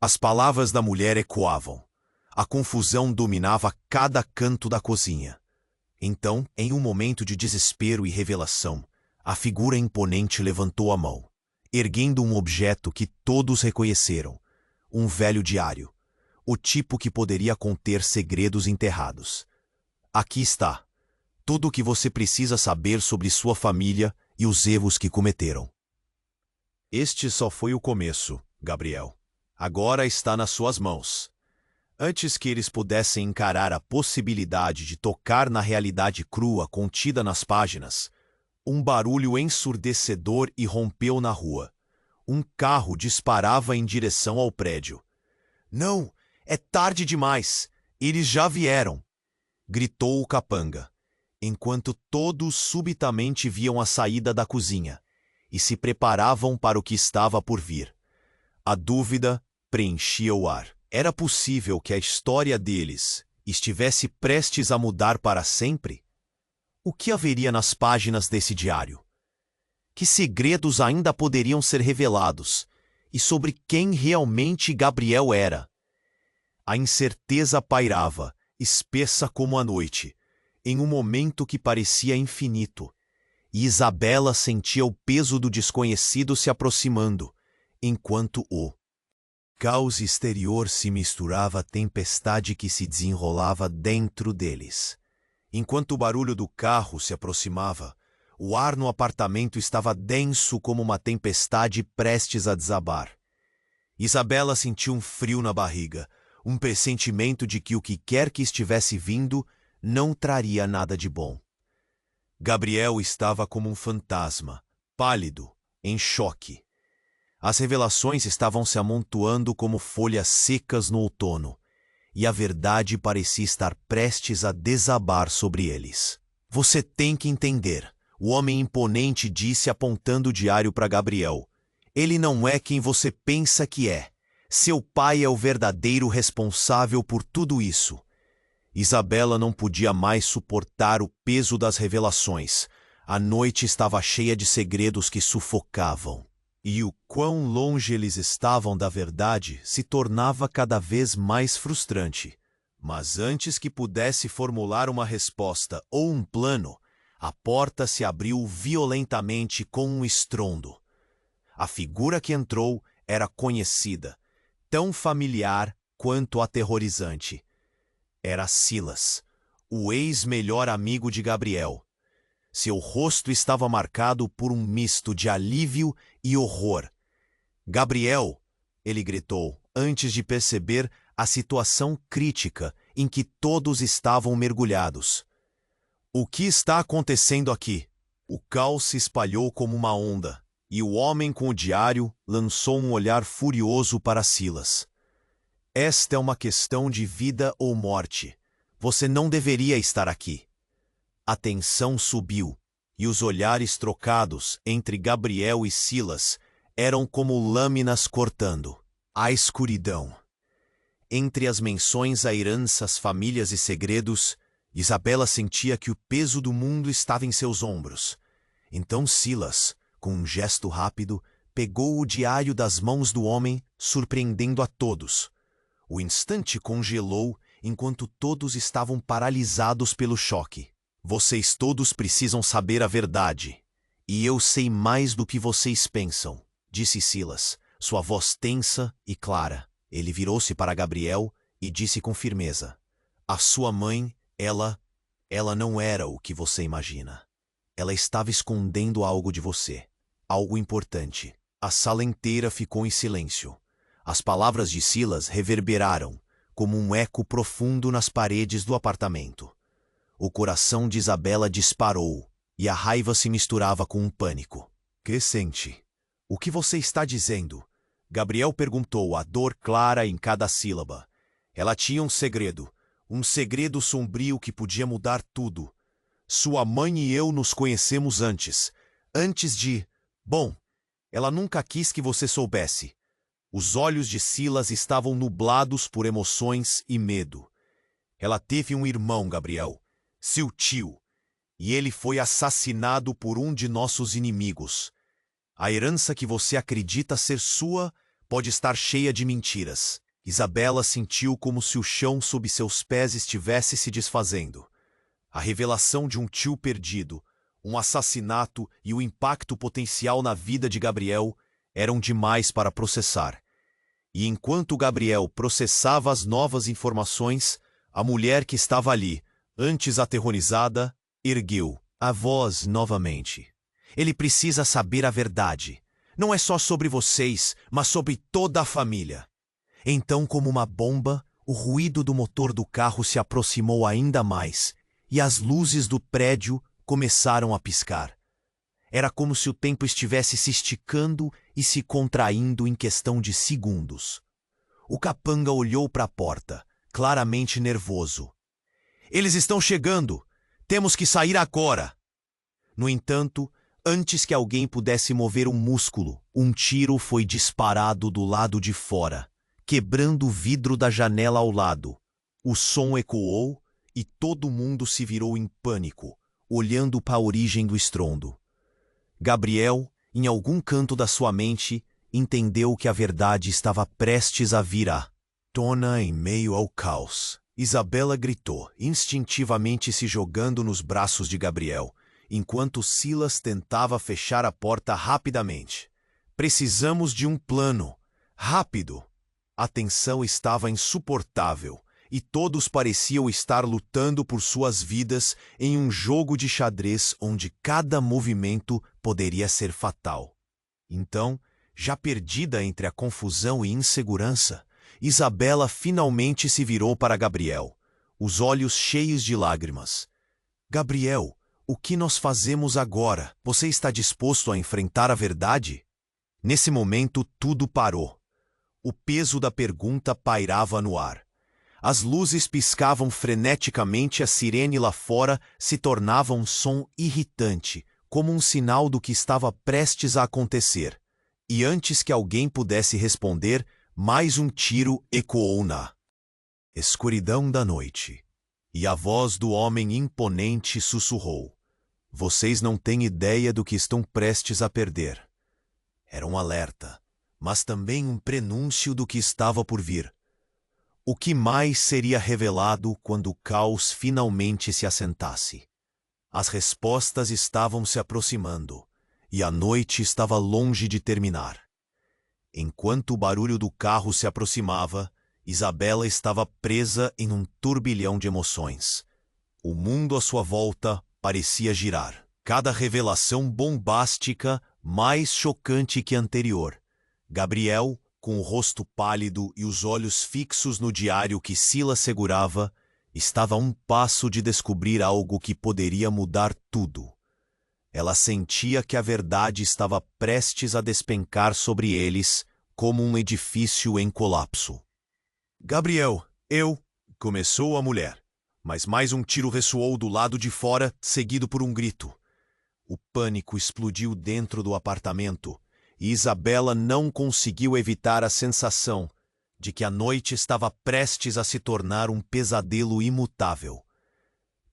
As palavras da mulher ecoavam. A confusão dominava cada canto da cozinha. Então, em um momento de desespero e revelação, a figura imponente levantou a mão, erguendo um objeto que todos reconheceram, um velho diário, o tipo que poderia conter segredos enterrados. Aqui está, tudo o que você precisa saber sobre sua família e os erros que cometeram. Este só foi o começo, Gabriel. Agora está nas suas mãos. Antes que eles pudessem encarar a possibilidade de tocar na realidade crua contida nas páginas, um barulho ensurdecedor irrompeu na rua. Um carro disparava em direção ao prédio. Não, é tarde demais. Eles já vieram, gritou o capanga, enquanto todos subitamente viam a saída da cozinha e se preparavam para o que estava por vir. A dúvida preenchia o ar. Era possível que a história deles estivesse prestes a mudar para sempre? O que haveria nas páginas desse diário? Que segredos ainda poderiam ser revelados? E sobre quem realmente Gabriel era? A incerteza pairava, espessa como a noite, em um momento que parecia infinito. E Isabela sentia o peso do desconhecido se aproximando, enquanto o caos exterior se misturava à tempestade que se desenrolava dentro deles. Enquanto o barulho do carro se aproximava, o ar no apartamento estava denso como uma tempestade prestes a desabar. Isabela sentiu um frio na barriga, um pressentimento de que o que quer que estivesse vindo não traria nada de bom. Gabriel estava como um fantasma, pálido, em choque. As revelações estavam se amontoando como folhas secas no outono, e a verdade parecia estar prestes a desabar sobre eles. Você tem que entender, o homem imponente disse apontando o diário para Gabriel. Ele não é quem você pensa que é. Seu pai é o verdadeiro responsável por tudo isso. Isabela não podia mais suportar o peso das revelações. A noite estava cheia de segredos que sufocavam. E o quão longe eles estavam da verdade se tornava cada vez mais frustrante. Mas antes que pudesse formular uma resposta ou um plano, a porta se abriu violentamente com um estrondo. A figura que entrou era conhecida, tão familiar quanto aterrorizante. Era Silas, o ex-melhor amigo de Gabriel. Seu rosto estava marcado por um misto de alívio e horror. "Gabriel!" ele gritou, antes de perceber a situação crítica em que todos estavam mergulhados. "O que está acontecendo aqui?" O caos se espalhou como uma onda, e o homem com o diário lançou um olhar furioso para Silas. "Esta é uma questão de vida ou morte. Você não deveria estar aqui." A tensão subiu, e os olhares trocados entre Gabriel e Silas eram como lâminas cortando. A escuridão. Entre as menções a heranças, famílias e segredos, Isabela sentia que o peso do mundo estava em seus ombros. Então Silas, com um gesto rápido, pegou o diário das mãos do homem, surpreendendo a todos. O instante congelou enquanto todos estavam paralisados pelo choque. "Vocês todos precisam saber a verdade. E eu sei mais do que vocês pensam", disse Silas, sua voz tensa e clara. Ele virou-se para Gabriel e disse com firmeza: "A sua mãe, ela não era o que você imagina. Ela estava escondendo algo de você, algo importante." A sala inteira ficou em silêncio. As palavras de Silas reverberaram, como um eco profundo nas paredes do apartamento. O coração de Isabela disparou, e a raiva se misturava com um pânico crescente. "O que você está dizendo?" Gabriel perguntou, a dor clara em cada sílaba. Ela tinha um segredo sombrio que podia mudar tudo. "Sua mãe e eu nos conhecemos antes de... Bom, ela nunca quis que você soubesse." Os olhos de Silas estavam nublados por emoções e medo. "Ela teve um irmão, Gabriel, seu tio, e ele foi assassinado por um de nossos inimigos. A herança que você acredita ser sua pode estar cheia de mentiras." Isabela sentiu como se o chão sob seus pés estivesse se desfazendo. A revelação de um tio perdido, um assassinato e o impacto potencial na vida de Gabriel eram demais para processar. E enquanto Gabriel processava as novas informações, a mulher que estava ali, antes aterrorizada, ergueu a voz novamente. "Ele precisa saber a verdade. Não é só sobre vocês, mas sobre toda a família." Então, como uma bomba, o ruído do motor do carro se aproximou ainda mais, e as luzes do prédio começaram a piscar. Era como se o tempo estivesse se esticando e se contraindo em questão de segundos. O capanga olhou para a porta, claramente nervoso. "Eles estão chegando! Temos que sair agora!" No entanto, antes que alguém pudesse mover um músculo, um tiro foi disparado do lado de fora, quebrando o vidro da janela ao lado. O som ecoou e todo mundo se virou em pânico, olhando para a origem do estrondo. Gabriel, em algum canto da sua mente, entendeu que a verdade estava prestes a vir à tona em meio ao caos. Isabela gritou, instintivamente se jogando nos braços de Gabriel, enquanto Silas tentava fechar a porta rapidamente. "Precisamos de um plano. Rápido!" A tensão estava insuportável, e todos pareciam estar lutando por suas vidas em um jogo de xadrez onde cada movimento poderia ser fatal. Então, já perdida entre a confusão e insegurança, Isabela finalmente se virou para Gabriel, os olhos cheios de lágrimas. "Gabriel, o que nós fazemos agora? Você está disposto a enfrentar a verdade?" Nesse momento, tudo parou. O peso da pergunta pairava no ar. As luzes piscavam freneticamente, a sirene lá fora se tornava um som irritante, como um sinal do que estava prestes a acontecer. E antes que alguém pudesse responder, mais um tiro ecoou na escuridão da noite. E a voz do homem imponente sussurrou: "Vocês não têm ideia do que estão prestes a perder." Era um alerta, mas também um prenúncio do que estava por vir. O que mais seria revelado quando o caos finalmente se assentasse? As respostas estavam se aproximando, e a noite estava longe de terminar. Enquanto o barulho do carro se aproximava, Isabela estava presa em um turbilhão de emoções. O mundo à sua volta parecia girar. Cada revelação bombástica mais chocante que a anterior. Gabriel, com o rosto pálido e os olhos fixos no diário que Silas segurava, estava a um passo de descobrir algo que poderia mudar tudo. Ela sentia que a verdade estava prestes a despencar sobre eles como um edifício em colapso. "Gabriel, começou a mulher, mas mais um tiro ressoou do lado de fora, seguido por um grito. O pânico explodiu dentro do apartamento e Isabela não conseguiu evitar a sensação de que a noite estava prestes a se tornar um pesadelo imutável.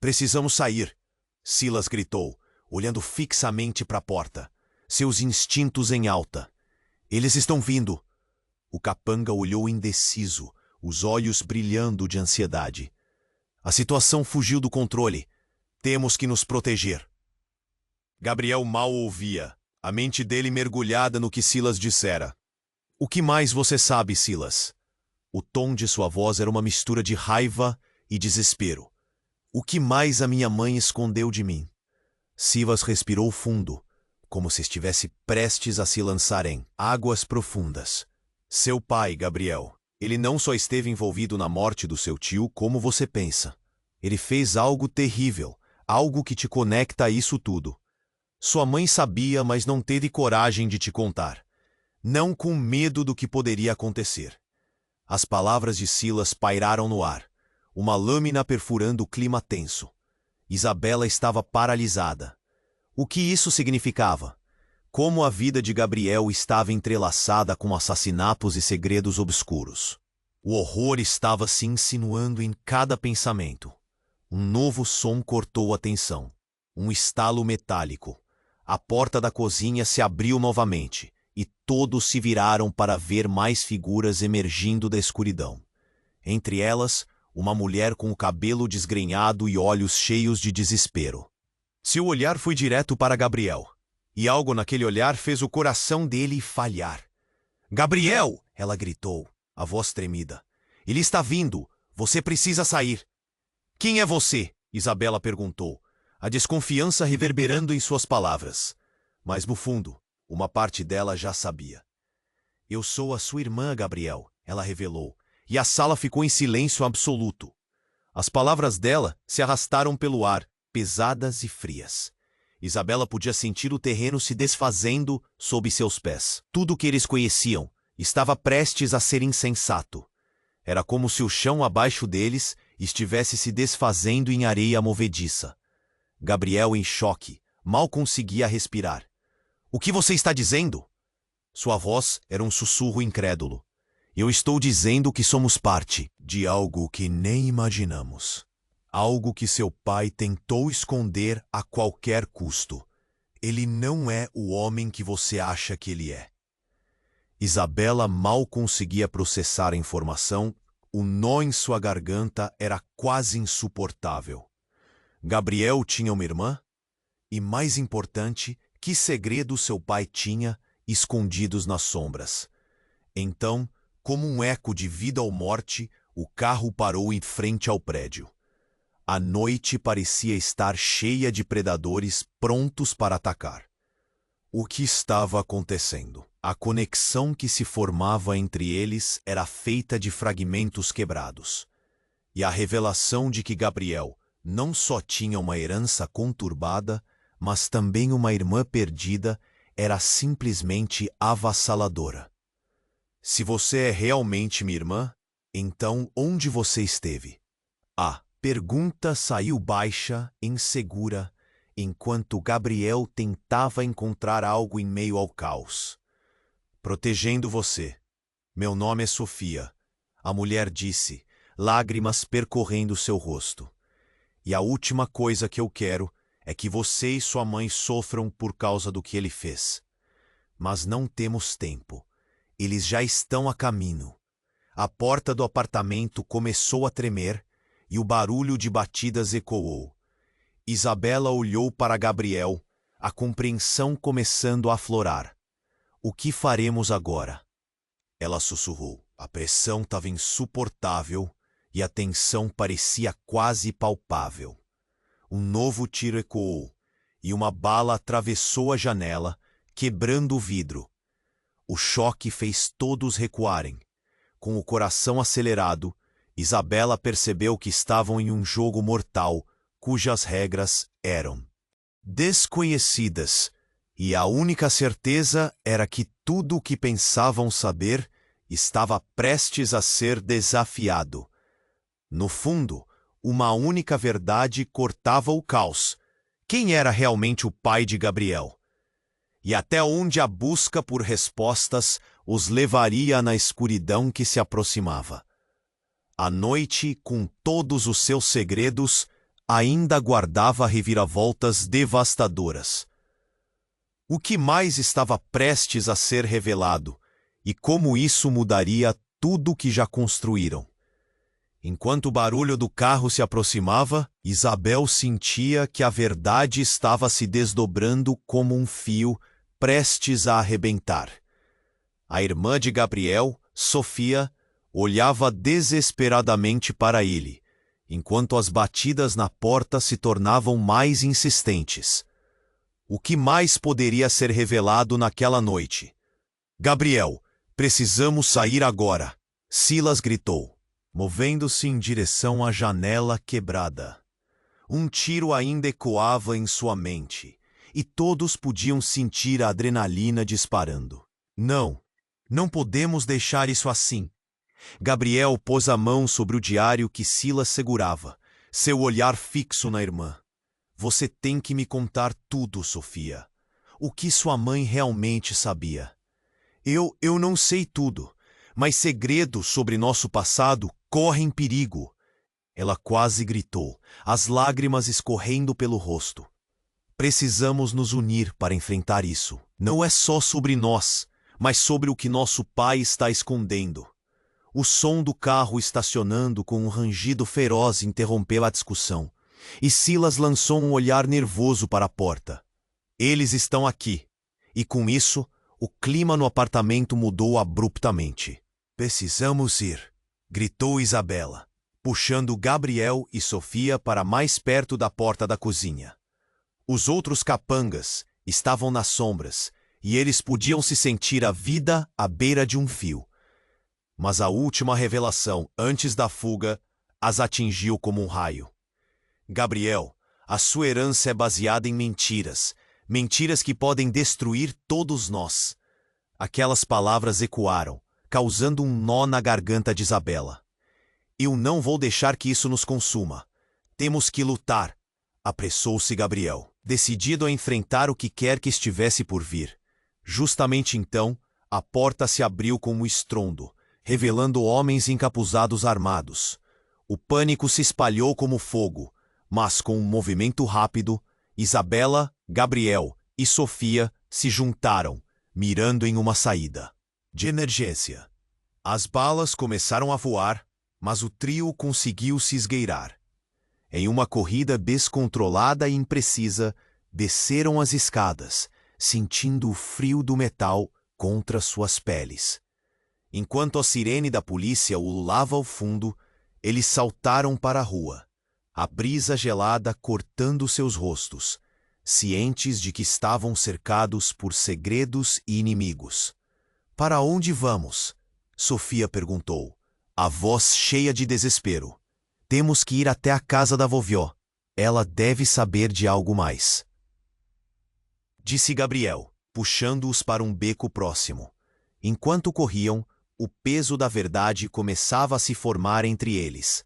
"Precisamos sair", Silas gritou, olhando fixamente para a porta, seus instintos em alta. "Eles estão vindo." O capanga olhou indeciso, os olhos brilhando de ansiedade. "A situação fugiu do controle. Temos que nos proteger." Gabriel mal ouvia, a mente dele mergulhada no que Silas dissera. "O que mais você sabe, Silas?" O tom de sua voz era uma mistura de raiva e desespero. "O que mais a minha mãe escondeu de mim?" Silas respirou fundo, como se estivesse prestes a se lançar em águas profundas. "Seu pai, Gabriel, ele não só esteve envolvido na morte do seu tio como você pensa. Ele fez algo terrível, algo que te conecta a isso tudo. Sua mãe sabia, mas não teve coragem de te contar. Não com medo do que poderia acontecer." As palavras de Silas pairaram no ar, uma lâmina perfurando o clima tenso. Isabela estava paralisada. O que isso significava? Como a vida de Gabriel estava entrelaçada com assassinatos e segredos obscuros. O horror estava se insinuando em cada pensamento. Um novo som cortou a tensão. Um estalo metálico. A porta da cozinha se abriu novamente, e todos se viraram para ver mais figuras emergindo da escuridão. Entre elas, uma mulher com o cabelo desgrenhado e olhos cheios de desespero. Seu olhar foi direto para Gabriel, e algo naquele olhar fez o coração dele falhar. "Gabriel!" ela gritou, a voz tremida. "Ele está vindo! Você precisa sair!" "Quem é você?" Isabela perguntou, a desconfiança reverberando em suas palavras. Mas no fundo, uma parte dela já sabia. "Eu sou a sua irmã, Gabriel", ela revelou, e a sala ficou em silêncio absoluto. As palavras dela se arrastaram pelo ar, pesadas e frias. Isabela podia sentir o terreno se desfazendo sob seus pés. Tudo o que eles conheciam estava prestes a ser insensato. Era como se o chão abaixo deles estivesse se desfazendo em areia movediça. Gabriel, em choque, mal conseguia respirar. "O que você está dizendo?" Sua voz era um sussurro incrédulo. "Eu estou dizendo que somos parte de algo que nem imaginamos. Algo que seu pai tentou esconder a qualquer custo. Ele não é o homem que você acha que ele é." Isabela mal conseguia processar a informação, o nó em sua garganta era quase insuportável. Gabriel tinha uma irmã? E mais importante, que segredo seu pai tinha escondidos nas sombras? Então, como um eco de vida ou morte, o carro parou em frente ao prédio. A noite parecia estar cheia de predadores prontos para atacar. O que estava acontecendo? A conexão que se formava entre eles era feita de fragmentos quebrados. E a revelação de que Gabriel não só tinha uma herança conturbada, mas também uma irmã perdida, era simplesmente avassaladora. "Se você é realmente minha irmã, então onde você esteve?" A pergunta saiu baixa, insegura, enquanto Gabriel tentava encontrar algo em meio ao caos. "Protegendo você. Meu nome é Sofia", a mulher disse, lágrimas percorrendo seu rosto. "E a última coisa que eu quero é que você e sua mãe sofram por causa do que ele fez. Mas não temos tempo. Eles já estão a caminho." A porta do apartamento começou a tremer e o barulho de batidas ecoou. Isabela olhou para Gabriel, a compreensão começando a aflorar. "O que faremos agora?" Ela sussurrou. A pressão estava insuportável e a tensão parecia quase palpável. Um novo tiro ecoou e uma bala atravessou a janela, quebrando o vidro. O choque fez todos recuarem. Com o coração acelerado, Isabela percebeu que estavam em um jogo mortal, cujas regras eram desconhecidas, e a única certeza era que tudo o que pensavam saber estava prestes a ser desafiado. No fundo, uma única verdade cortava o caos. Quem era realmente o pai de Gabriel? E até onde a busca por respostas os levaria na escuridão que se aproximava? A noite, com todos os seus segredos, ainda guardava reviravoltas devastadoras. O que mais estava prestes a ser revelado, e como isso mudaria tudo o que já construíram? Enquanto o barulho do carro se aproximava, Isabel sentia que a verdade estava se desdobrando como um fio, prestes a arrebentar. A irmã de Gabriel, Sofia, olhava desesperadamente para ele, enquanto as batidas na porta se tornavam mais insistentes. O que mais poderia ser revelado naquela noite? "Gabriel, precisamos sair agora", Silas gritou, movendo-se em direção à janela quebrada. Um tiro ainda ecoava em sua mente, e todos podiam sentir a adrenalina disparando. Não podemos deixar isso assim." Gabriel pôs a mão sobre o diário que Silas segurava, seu olhar fixo na irmã. "Você tem que me contar tudo, Sofia. O que sua mãe realmente sabia?" Eu não sei tudo, mas segredos sobre nosso passado correm perigo." Ela quase gritou, as lágrimas escorrendo pelo rosto. "Precisamos nos unir para enfrentar isso. Não é só sobre nós, mas sobre o que nosso pai está escondendo." O som do carro estacionando com um rangido feroz interrompeu a discussão, e Silas lançou um olhar nervoso para a porta. "Eles estão aqui." E com isso, o clima no apartamento mudou abruptamente. "Precisamos ir", gritou Isabela, puxando Gabriel e Sofia para mais perto da porta da cozinha. Os outros capangas estavam nas sombras, e eles podiam se sentir a vida à beira de um fio. Mas a última revelação, antes da fuga, as atingiu como um raio. "Gabriel, a sua herança é baseada em mentiras, mentiras que podem destruir todos nós." Aquelas palavras ecoaram, causando um nó na garganta de Isabela. "Eu não vou deixar que isso nos consuma. Temos que lutar", apressou-se Gabriel, decidido a enfrentar o que quer que estivesse por vir. Justamente então, a porta se abriu com um estrondo, revelando homens encapuzados armados. O pânico se espalhou como fogo, mas com um movimento rápido, Isabela, Gabriel e Sofia se juntaram, mirando em uma saída de emergência. As balas começaram a voar, mas o trio conseguiu se esgueirar. Em uma corrida descontrolada e imprecisa, desceram as escadas, sentindo o frio do metal contra suas peles. Enquanto a sirene da polícia ululava ao fundo, eles saltaram para a rua, a brisa gelada cortando seus rostos, cientes de que estavam cercados por segredos e inimigos. "Para onde vamos?" Sofia perguntou, a voz cheia de desespero. "Temos que ir até a casa da vovó. Ela deve saber de algo mais", disse Gabriel, puxando-os para um beco próximo. Enquanto corriam, o peso da verdade começava a se formar entre eles.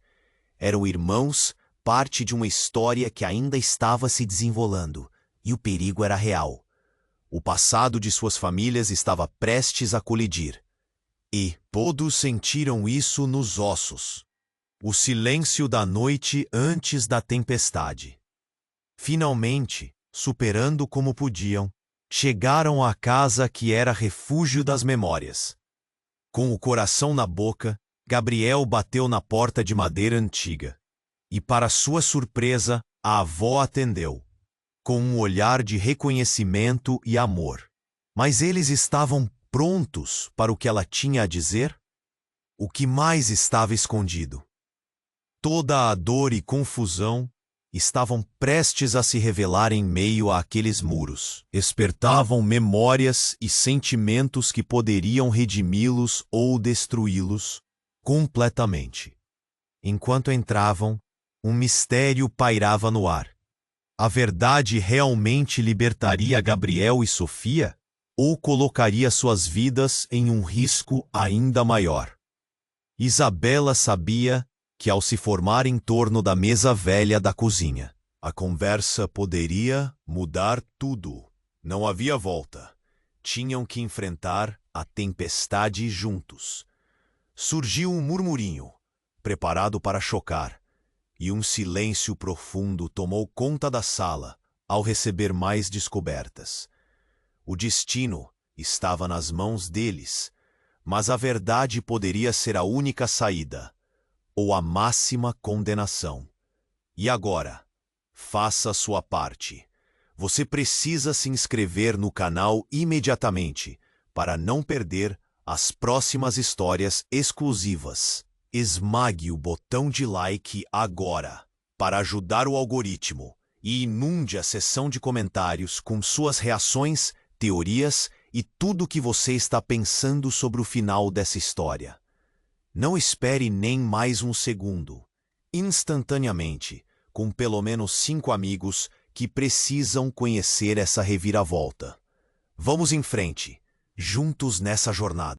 Eram irmãos, parte de uma história que ainda estava se desenrolando, e o perigo era real. O passado de suas famílias estava prestes a colidir. E todos sentiram isso nos ossos. O silêncio da noite antes da tempestade. Finalmente, superando como podiam, chegaram à casa que era refúgio das memórias. Com o coração na boca, Gabriel bateu na porta de madeira antiga. E, para sua surpresa, a avó atendeu, com um olhar de reconhecimento e amor. Mas eles estavam prontos para o que ela tinha a dizer? O que mais estava escondido? Toda a dor e confusão estavam prestes a se revelar em meio àqueles muros. Espertavam memórias e sentimentos que poderiam redimi-los ou destruí-los completamente. Enquanto entravam, um mistério pairava no ar. A verdade realmente libertaria Gabriel e Sofia? Ou colocaria suas vidas em um risco ainda maior? Isabela sabia que, ao se formar em torno da mesa velha da cozinha, a conversa poderia mudar tudo. Não havia volta. Tinham que enfrentar a tempestade juntos. Surgiu um murmurinho, preparado para chocar, e um silêncio profundo tomou conta da sala ao receber mais descobertas. O destino estava nas mãos deles, mas a verdade poderia ser a única saída, ou a máxima condenação. E agora, faça a sua parte. Você precisa se inscrever no canal imediatamente para não perder as próximas histórias exclusivas. Esmague o botão de like agora para ajudar o algoritmo e inunde a seção de comentários com suas reações, teorias e tudo o que você está pensando sobre o final dessa história. Não espere nem mais um segundo. Instantaneamente, com pelo menos 5 amigos que precisam conhecer essa reviravolta. Vamos em frente, juntos nessa jornada.